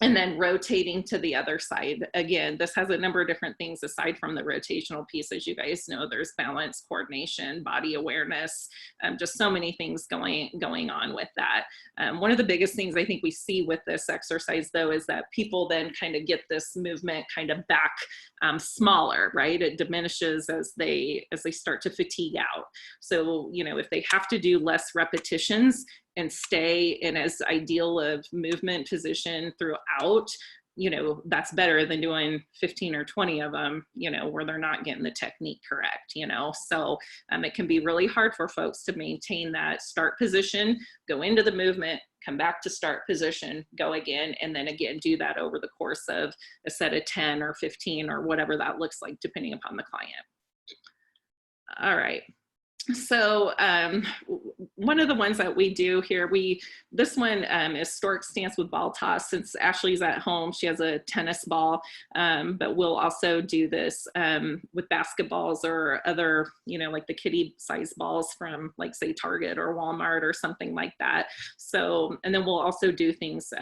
And then rotating to the other side. Again, this has a number of different things aside from the rotational piece. As you guys know, there's balance, coordination, body awareness, just so many things going on with that. One of the biggest things I think we see with this exercise though is that people then kind of get this movement kind of back smaller, right? It diminishes as they start to fatigue out. So, you know, if they have to do less repetitions and stay in as ideal of movement position throughout, you know, that's better than doing 15 or 20 of them, you know, where they're not getting the technique correct, you know. So it can be really hard for folks to maintain that start position, go into the movement, come back to start position, go again, and then again, do that over the course of a set of 10 or 15 or whatever that looks like, depending upon the client. All right. So one of the ones that we do here, this one is Stork stance with ball toss. Since Ashley's at home, she has a tennis ball, but we'll also do this with basketballs or other, you know, like the kiddie size balls from like say Target or Walmart or something like that. So, and then we'll also do things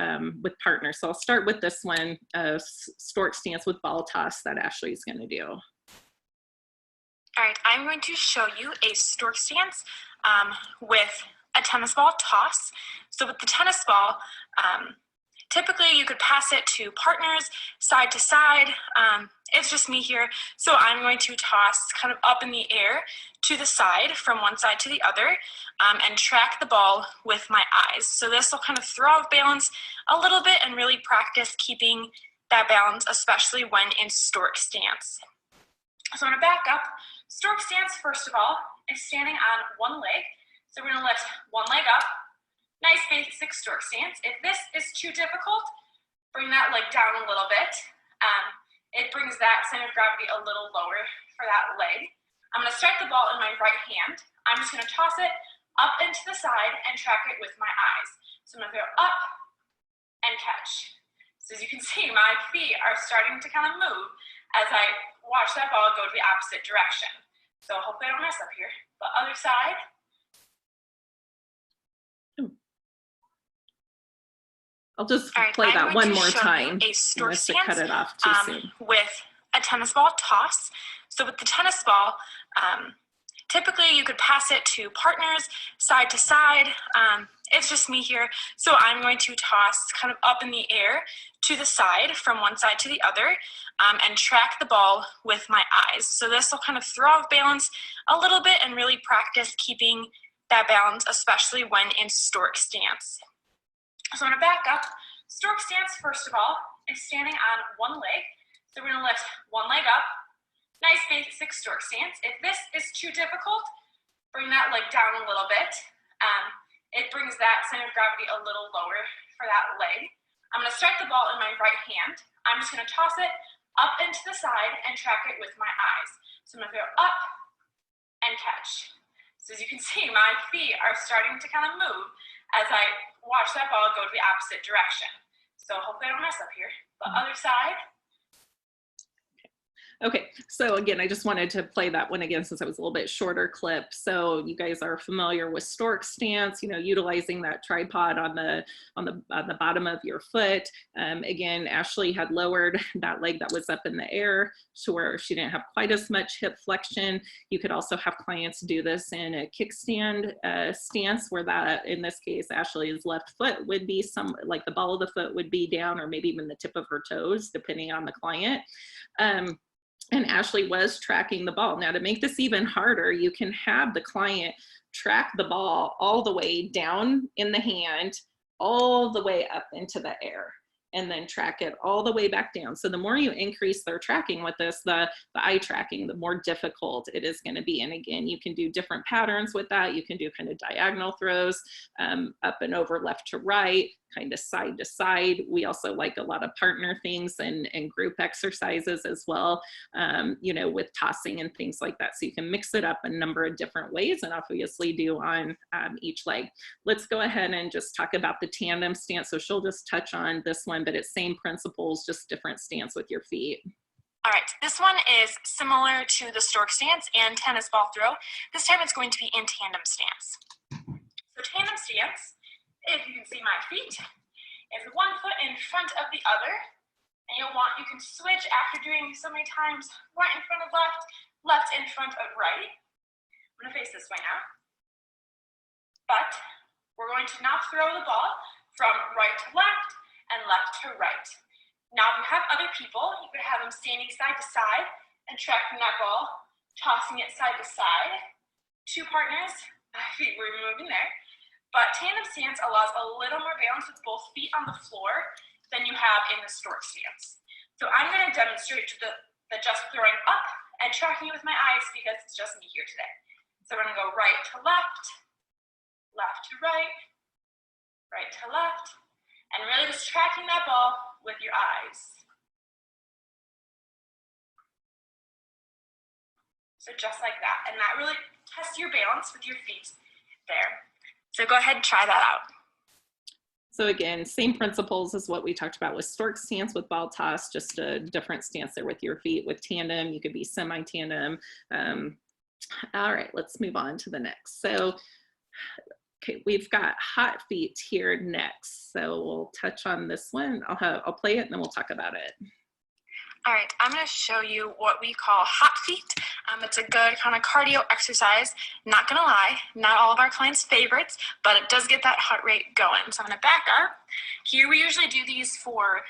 with partners. So I'll start with this one, Stork stance with ball toss that Ashley's going to do. All right, I'm going to show you a stork stance with a tennis ball toss. So with the tennis ball, typically you could pass it to partners, side to side. it's just me here. So I'm going to toss kind of up in the air to the side from one side to the other and track the ball with my eyes. So this will kind of throw off balance a little bit and really practice keeping that balance, especially when in stork stance. So I'm going to back up. Stork stance, first of all, is standing on one leg. So we're going to lift one leg up. Nice basic stork stance. If this is too difficult, bring that leg down a little bit. It brings that center of gravity a little lower for that leg. I'm going to strike the ball in my right hand. I'm just going to toss it up into the side and track it with my eyes. So I'm going to throw up and catch. So as you can see, my feet are starting to kind of move as I watch that ball go to the opposite direction. So hopefully I don't mess up here. But other side. I'll just play that one more time. A stork stance cut it off too soon. with a tennis ball toss. So with the tennis ball, typically you could pass it to partners side to side. It's just me here. So I'm going to toss kind of up in the air to the side from one side to the other and track the ball with my eyes. So this will kind of throw off balance a little bit and really practice keeping that balance, especially when in stork stance. So I'm going to back up. Stork stance, first of all, is standing on one leg. So we're going to lift one leg up. Nice basic stork stance. If this is too difficult, bring that leg down a little bit. It brings that center of gravity a little lower for that leg. I'm going to strike the ball in my right hand. I'm just going to toss it up into the side and track it with my eyes. So I'm going to throw up and catch. So as you can see, my feet are starting to kind of move as I watch that ball go to the opposite direction. So hopefully I don't mess up here. But other side. Okay, so again, I just wanted to play that one again since it was a little bit shorter clip. So you guys are familiar with stork stance, you know, utilizing that tripod on the bottom of your foot. Again, Ashley had lowered that leg that was up in the air to where she didn't have quite as much hip flexion. You could also have clients do this in a kickstand stance where that, in this case, Ashley's left foot would be like the ball of the foot would be down, or maybe even the tip of her toes, depending on the client. And Ashley was tracking the ball. Now, to make this even harder, you can have the client track the ball all the way down in the hand, all the way up into the air, and then track it all the way back down. So the more you increase their tracking with this, the eye tracking, the more difficult it is going to be. And again, you can do different patterns with that. You can do kind of diagonal throws, up and over, left to right, kind of side to side. We also like a lot of partner things and group exercises as well, you know, with tossing and things like that. So you can mix it up a number of different ways and obviously do on each leg. Let's go ahead and just talk about the tandem stance. So she'll just touch on this one, but it's same principles, just different stance with your feet. All right, this one is similar to the stork stance and tennis ball throw. This time it's going to be in tandem stance. So tandem stance, if you can see my feet, is one foot in front of the other, and you can switch after doing so many times, right in front of left, left in front of right. I'm gonna face this way now. But we're going to now throw the ball from right to left and left to right. Now, if you have other people, you could have them standing side to side and tracking that ball, tossing it side to side. Two partners, feet were moving there. But tandem stance allows a little more balance with both feet on the floor than you have in the stork stance. So I'm going to demonstrate the just throwing up and tracking it with my eyes because it's just me here today. So we're going to go right to left, left to right, right to left, and really just tracking that ball with your eyes. So just like that. And that really tests your balance with your feet there. So go ahead and try that out. So again, same principles as what we talked about with stork stance with ball toss, just a different stance there with your feet. With tandem, you could be semi-tandem. All right, let's move on to the next. So, okay, we've got hot feet here next. So we'll touch on this one. I'll play it and then we'll talk about it. All right, I'm going to show you what we call hot feet. It's a good kind of cardio exercise. Not going to lie, not all of our clients' favorites, but it does get that heart rate going. So I'm going to back up. Here we usually do these for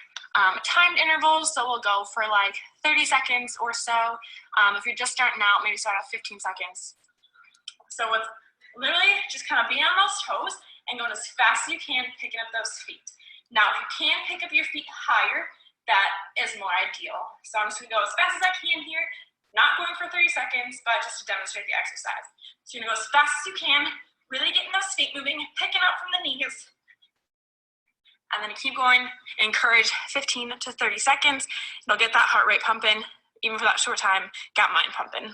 timed intervals, so we'll go for like 30 seconds or so. If you're just starting out, maybe start at 15 seconds. So it's literally just kind of being on those toes and going as fast as you can, picking up those feet. Now, if you can pick up your feet higher, that is more ideal. So I'm just gonna go as fast as I can here, not going for 30 seconds, but just to demonstrate the exercise. So you're gonna go as fast as you can, really getting those feet moving, picking up from the knees. And then keep going, encourage 15 to 30 seconds. You'll get that heart rate pumping, even for that short time, got mine pumping.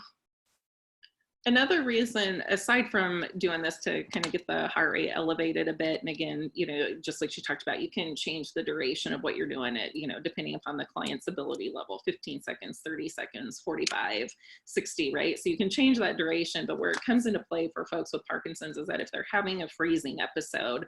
Another reason, aside from doing this to kind of get the heart rate elevated a bit, and again, you know, just like she talked about, you can change the duration of what you're doing it, you know, depending upon the client's ability level, 15 seconds, 30 seconds, 45, 60, right? So you can change that duration, but where it comes into play for folks with Parkinson's is that if they're having a freezing episode,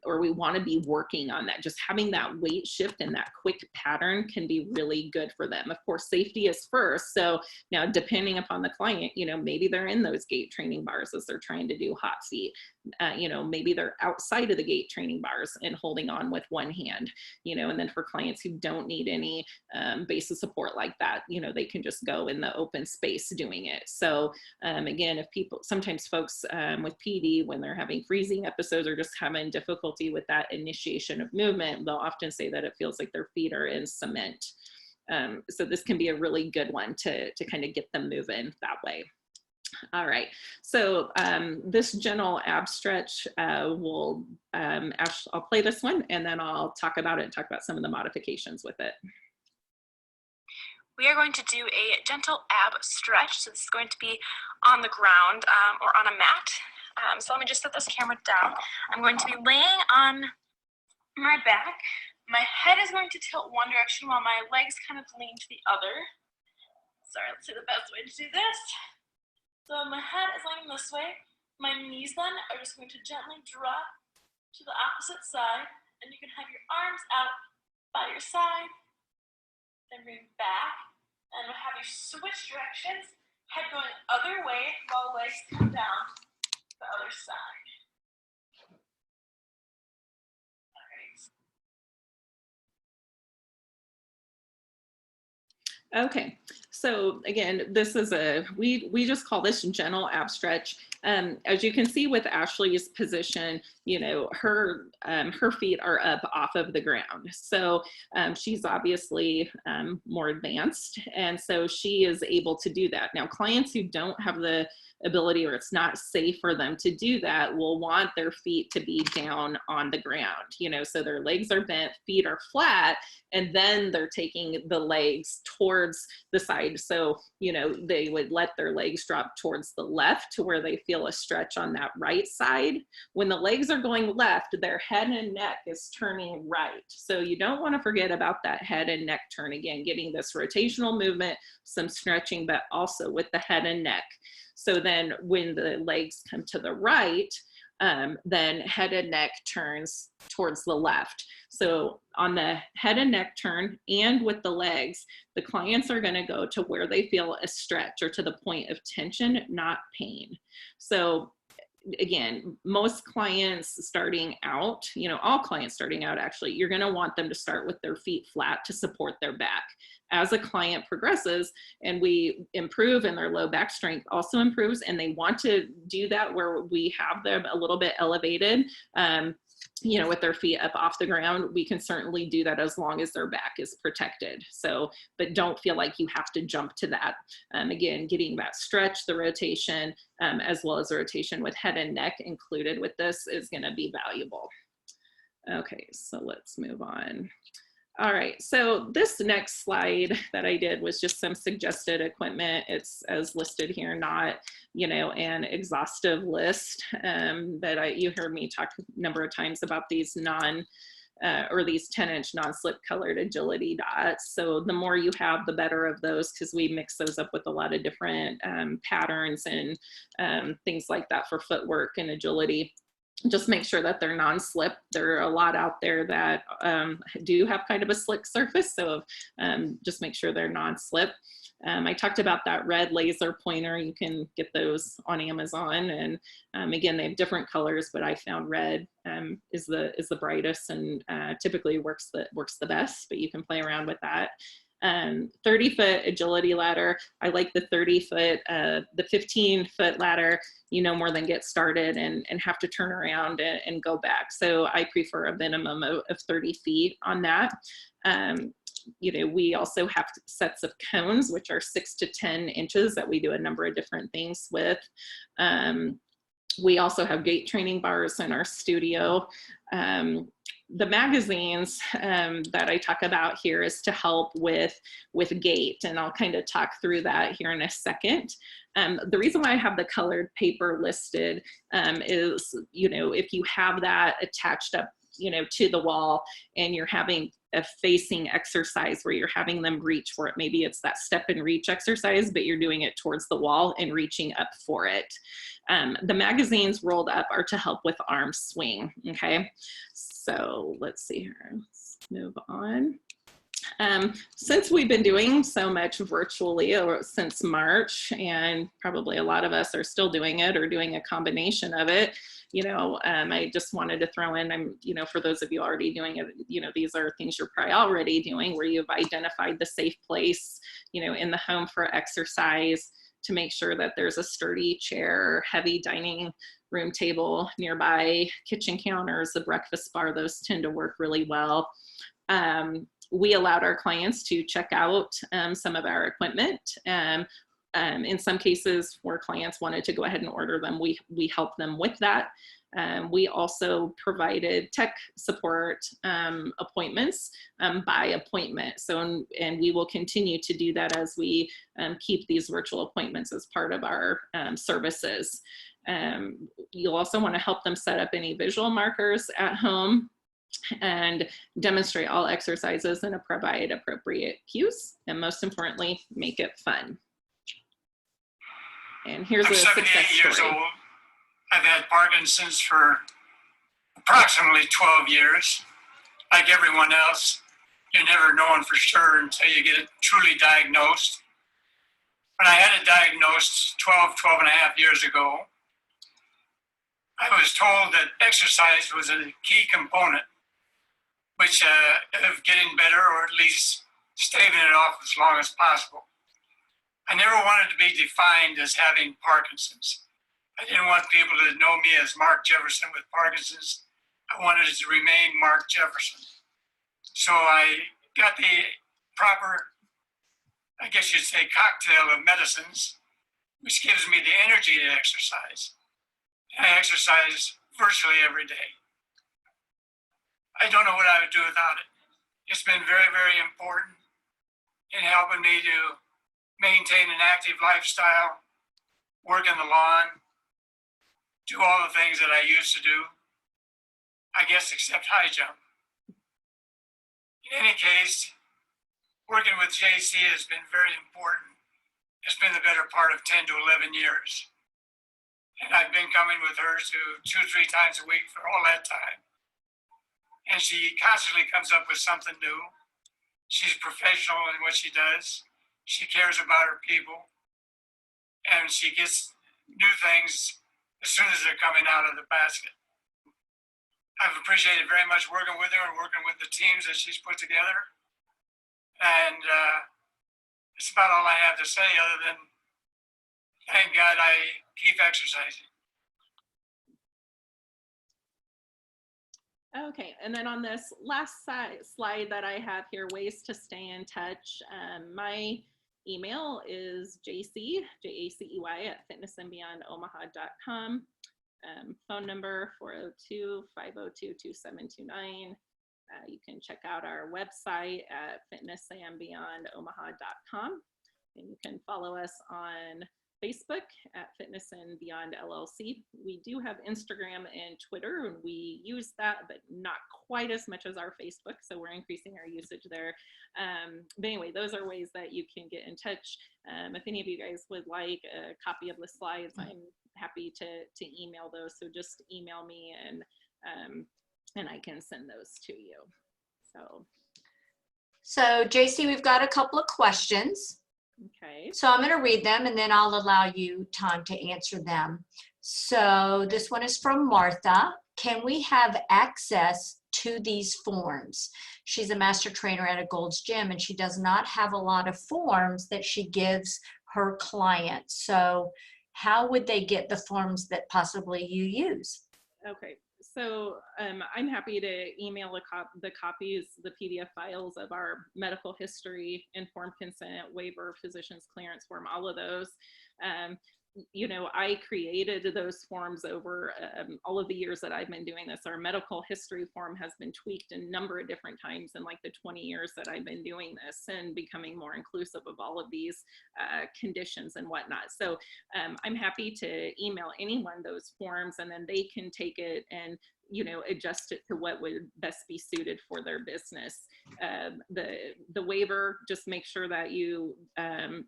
or we want to be working on that, just having that weight shift and that quick pattern can be really good for them. Of course, safety is first. So now depending upon the client, you know, maybe they're in those gait training bars as they're trying to do hot feet. You know, maybe they're outside of the gait training bars and holding on with one hand, you know, and then for clients who don't need any base of support like that, you know, they can just go in the open space doing it. So again, if people, sometimes folks with PD, when they're having freezing episodes or just having difficulty with that initiation of movement, they'll often say that it feels like their feet are in cement. So this can be a really good one to kind of get them moving that way. All right, so this gentle ab stretch I'll play this one and then I'll talk about it and talk about some of the modifications with it. We are going to do a gentle ab stretch. So this is going to be on the ground or on a mat. So let me just set this camera down. I'm going to be laying on my back. My head is going to tilt one direction while my legs kind of lean to the other. Sorry, let's see the best way to do this. So my head is leaning this way. My knees then are just going to gently drop to the opposite side. And you can have your arms out by your side. Then bring back. And we'll have you switch directions. Head going other way while legs come down the other side. All right. Okay, so again, this is we just call this gentle ab stretch. As you can see with Ashley's position, you know, her feet are up off of the ground. So she's obviously more advanced. And so she is able to do that. Now, clients who don't have the ability or it's not safe for them to do that will want their feet to be down on the ground, you know, so their legs are bent, feet are flat, and then they're taking the legs towards the side. So, you know, they would let their legs drop towards the left to where they feel a stretch on that right side. When the legs are going left, their head and neck is turning right. So you don't want to forget about that head and neck turn. Again, getting this rotational movement, some stretching, but also with the head and neck. So then when the legs come to the right, then head and neck turns towards the left. So on the head and neck turn and with the legs, the clients are going to go to where they feel a stretch or to the point of tension, not pain. So again, most clients starting out, you know, all clients starting out, actually, you're going to want them to start with their feet flat to support their back. As a client progresses and we improve and their low back strength also improves, and they want to do that where we have them a little bit elevated, you know, with their feet up off the ground, we can certainly do that as long as their back is protected. So, but don't feel like you have to jump to that. Again, getting that stretch, the rotation, as well as the rotation with head and neck included with this is going to be valuable. Okay, so let's move on. All right, so this next slide that I did was just some suggested equipment. It's as listed here, not, you know, an exhaustive list, but you heard me talk a number of times about these these 10-inch non-slip colored agility dots. So the more you have, the better of those, because we mix those up with a lot of different patterns and things like that for footwork and agility. Just make sure that they're non-slip. There are a lot out there that do have kind of a slick surface, so just make sure they're non-slip. I talked about that red laser pointer. You can get those on Amazon, and again, they have different colors, but I found red is the brightest, and typically works the best, but you can play around with that. 30-foot agility ladder. I like the 30-foot. The 15-foot ladder, you no more than get started and have to turn around and go back. So I prefer a minimum of 30 feet on that. You know, we also have sets of cones, which are 6 to 10 inches that we do a number of different things with. We also have gait training bars in our studio. The magazines that I talk about here is to help with gait, and I'll kind of talk through that here in a second. The reason why I have the colored paper listed is, you know, if you have that attached up, you know, to the wall, and you're having a facing exercise where you're having them reach for it. Maybe it's that step and reach exercise, but you're doing it towards the wall and reaching up for it. The magazines rolled up are to help with arm swing, okay? So let's see here, let's move on. Since we've been doing so much virtually since March, and probably a lot of us are still doing it or doing a combination of it, you know, I just wanted to throw in, you know, for those of you already doing it, you know, these are things you're probably already doing, where you've identified the safe place, you know, in the home for exercise, to make sure that there's a sturdy chair, heavy dining room table nearby, kitchen counters, a breakfast bar. Those tend to work really well. We allowed our clients to check out some of our equipment. In some cases where clients wanted to go ahead and order them, we helped them with that. We also provided tech support appointments by appointment. So, and we will continue to do that as we keep these virtual appointments as part of our services. You'll also want to help them set up any visual markers at home and demonstrate all exercises and provide appropriate cues. And most importantly, make it fun. And here's a success story. I'm 78 years old. I've had Parkinson's for approximately 12 years. Like everyone else, you're never known for sure until you get it truly diagnosed. When I had it diagnosed 12 and a half years ago, I was told that exercise was a key component, which of getting better, or at least staving it off as long as possible. I never wanted to be defined as having Parkinson's. I didn't want people to know me as Mark Jefferson with Parkinson's. I wanted it to remain Mark Jefferson. So I got the proper, I guess you'd say, cocktail of medicines, which gives me the energy to exercise. I exercise virtually every day. I don't know what I would do without it. It's been very, very important in helping me to maintain an active lifestyle, work in the lawn, do all the things that I used to do, I guess except high jump. In any case, working with Jacey has been very important. It's been the better part of 10 to 11 years. And I've been coming with her to 2 or 3 times a week for all that time. And she constantly comes up with something new. She's professional in what she does. She cares about her people. And she gets new things as soon as they're coming out of the basket. I've appreciated very much working with her and working with the teams that she's put together. And it's about all I have to say, other than thank God I keep exercising. Okay, and then on this last slide that I have here, ways to stay in touch. My email is Jacey, Jacey at fitnessandbeyondomaha.com. Phone number 402-502-2729. You can check out our website at fitnessandbeyondomaha.com. And you can follow us on Facebook at Fitness and Beyond LLC. We do have Instagram and Twitter, and we use that, but not quite as much as our Facebook, so we're increasing our usage there. But anyway, those are ways that you can get in touch. If any of you guys would like a copy of the slides, I'm happy to email those, so just email me and I can send those to you. So Jacey, we've got a couple of questions. Okay. So I'm going to read them and then I'll allow you time to answer them. So this one is from Martha. Can we have access to these forms? She's a master trainer at a Gold's Gym and she does not have a lot of forms that she gives her clients. So how would they get the forms that possibly you use? Okay. So I'm happy to email the copies, the PDF files of our medical history, informed consent, waiver, physician's clearance form, all of those. You know, I created those forms over all of the years that I've been doing this. Our medical history form has been tweaked a number of different times in like the 20 years that I've been doing this and becoming more inclusive of all of these conditions and whatnot. So I'm happy to email anyone those forms and then they can take it and, you know, adjust it to what would best be suited for their business. The waiver, just make sure that you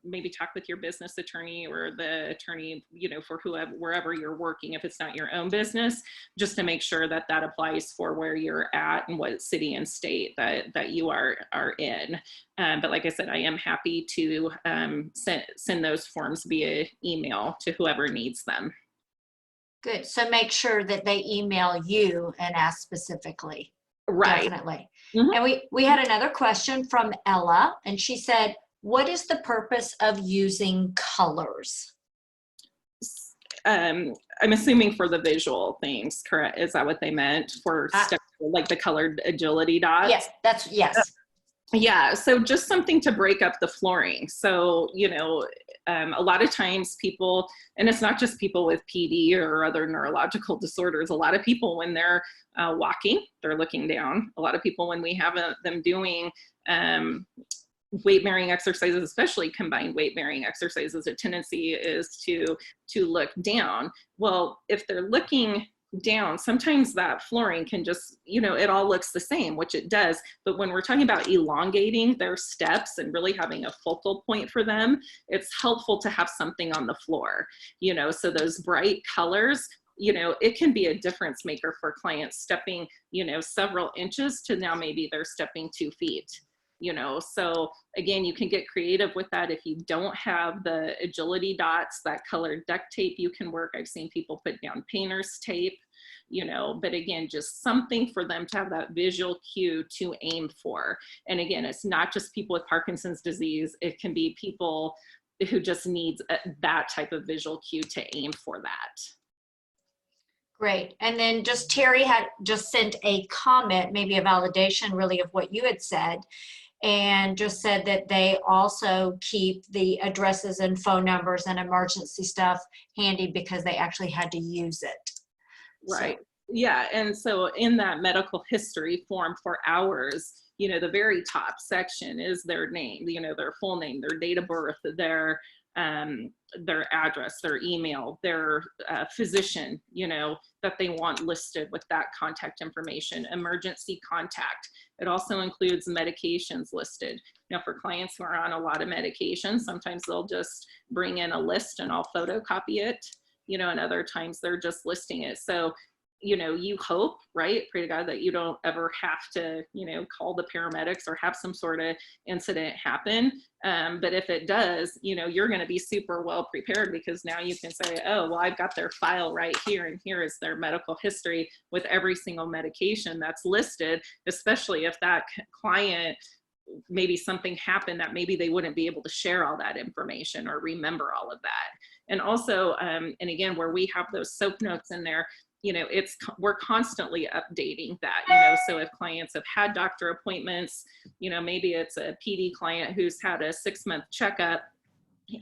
maybe talk with your business attorney or the attorney, you know, for whoever, wherever you're working, if it's not your own business, just to make sure that that applies for where you're at and what city and state that you are in. But like I said, I am happy to send those forms via email to whoever needs them. Good. So make sure that they email you and ask specifically. Right. Definitely. Mm-hmm. And we had another question from Ella, and she said, what is the purpose of using colors? I'm assuming for the visual things, correct? Is that what they meant for like the colored agility dots? Yes, yes. Yeah, so just something to break up the flooring. So, you know, a lot of times people, and it's not just people with PD or other neurological disorders, a lot of people when they're walking, they're looking down. A lot of people when we have them doing weight-bearing exercises, especially combined weight-bearing exercises, a tendency is to look down. Well, if they're looking down, sometimes that flooring can just, you know, it all looks the same, which it does. But when we're talking about elongating their steps and really having a focal point for them, it's helpful to have something on the floor, you know, so those bright colors, you know, it can be a difference maker for clients stepping, you know, several inches to now maybe they're stepping 2 feet. You know, so again, you can get creative with that. If you don't have the agility dots, that colored duct tape you can work. I've seen people put down painter's tape, you know, but again, just something for them to have that visual cue to aim for. And again, it's not just people with Parkinson's disease. It can be people who just needs that type of visual cue to aim for that. Great. And then just Terry had just sent a comment, maybe a validation really of what you had said, and just said that they also keep the addresses and phone numbers and emergency stuff handy because they actually had to use it. Right. So. Yeah. And so in that medical history form for ours, you know, the very top section is their name, you know, their full name, their date of birth, their address, their email, their physician, you know, that they want listed with that contact information, emergency contact. It also includes medications listed. Now for clients who are on a lot of medications, sometimes they'll just bring in a list and I'll photocopy it, you know, and other times they're just listing it. So, you know, you hope, right? Pray to God that you don't ever have to, you know, call the paramedics or have some sort of incident happen. But if it does, you know, you're going to be super well prepared because now you can say, oh, well, I've got their file right here and here is their medical history with every single medication that's listed, especially if that client, maybe something happened that maybe they wouldn't be able to share all that information or remember all of that. And also, and again, where we have those SOAP notes in there, you know, we're constantly updating that, you know, so if clients have had doctor appointments, you know, maybe it's a PD client who's had a 6-month checkup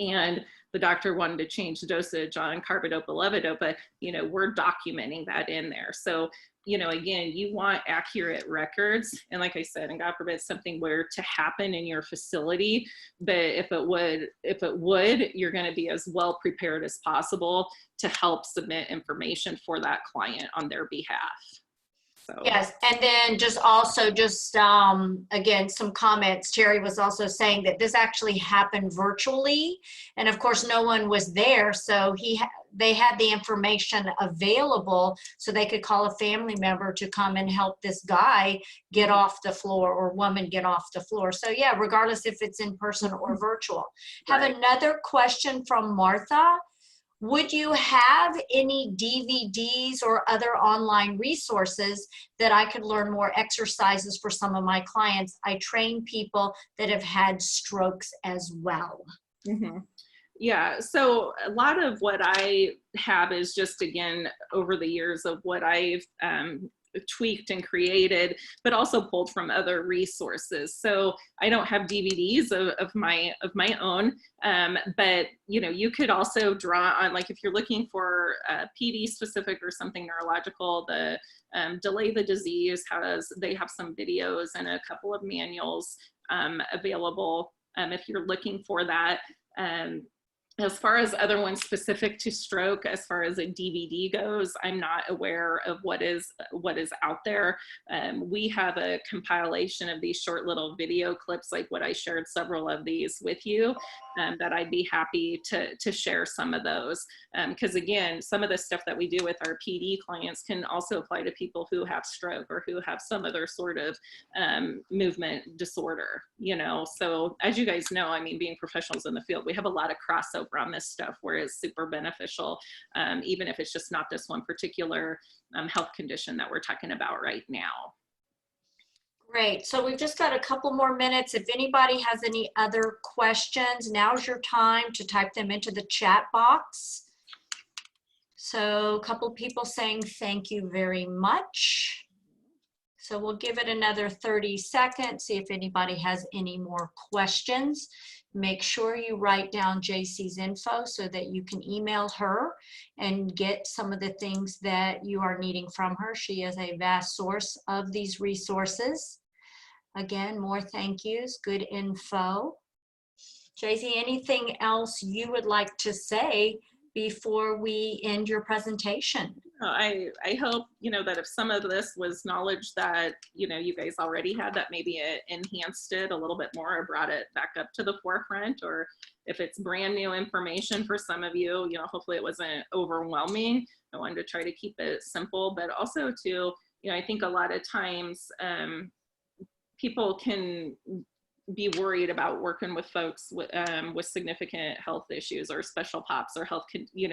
and the doctor wanted to change the dosage on carbidopa, levodopa, you know, we're documenting that in there. So, you know, again, you want accurate records. And like I said, and God forbid something were to happen in your facility, but if it would, you're going to be as well prepared as possible to help submit information for that client on their behalf. So Yes, and then again, some comments. Terry was also saying that this actually happened virtually, and of course, no one was there, so they had the information available, so they could call a family member to come and help this guy get off the floor or woman get off the floor. So yeah, regardless if it's in person or virtual. Right. Have another question from Martha. Would you have any DVDs or other online resources that I could learn more exercises for some of my clients? I train people that have had strokes as well. Mm-hmm. Yeah, so a lot of what I have is just, again, over the years of what I've tweaked and created, but also pulled from other resources. So I don't have DVDs of my own, but you know, you could also draw on, like if you're looking for PD specific or something neurological, the Delay the Disease they have some videos and a couple of manuals available if you're looking for that. As far as other ones specific to stroke, as far as a DVD goes, I'm not aware of what is out there. We have a compilation of these short little video clips, like what I shared several of these with you, that I'd be happy to share some of those. Because again, some of the stuff that we do with our PD clients can also apply to people who have stroke or who have some other sort of movement disorder, you know? So as you guys know, I mean, being professionals in the field, we have a lot of crossover on this stuff where it's super beneficial, even if it's just not this one particular health condition that we're talking about right now. Great. So we've just got a couple more minutes. If anybody has any other questions, now's your time to type them into the chat box. So a couple people saying thank you very much. So we'll give it another 30 seconds, see if anybody has any more questions. Make sure you write down Jacey's info so that you can email her and get some of the things that you are needing from her. She is a vast source of these resources. Again, more thank yous, good info. Jacey, anything else you would like to say before we end your presentation? I hope, you know, that if some of this was knowledge that, you know, you guys already had, that maybe it enhanced it a little bit more or brought it back up to the forefront, or if it's brand new information for some of you, you know, hopefully it wasn't overwhelming. I wanted to try to keep it simple, but also to, you know, I think a lot of times people can be worried about working with folks with significant health issues or special pops or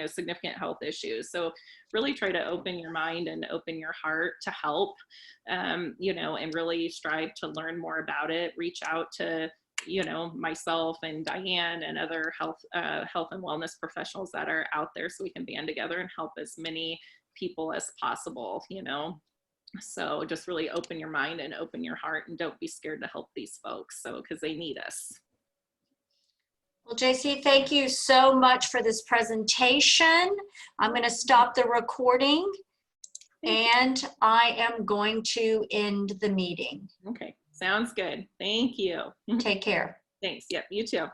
significant health issues. So really try to open your mind and open your heart to help, and really strive to learn more about it. Reach out to, myself and Diane and other health and wellness professionals that are out there, so we can band together and help as many people as possible, So just really open your mind and open your heart, and don't be scared to help these folks, because they need us. Well, Jacey, thank you so much for this presentation. I'm going to stop the recording and I am going to end the meeting. Okay, sounds good. Thank you. Take care. Thanks. Yep, you too.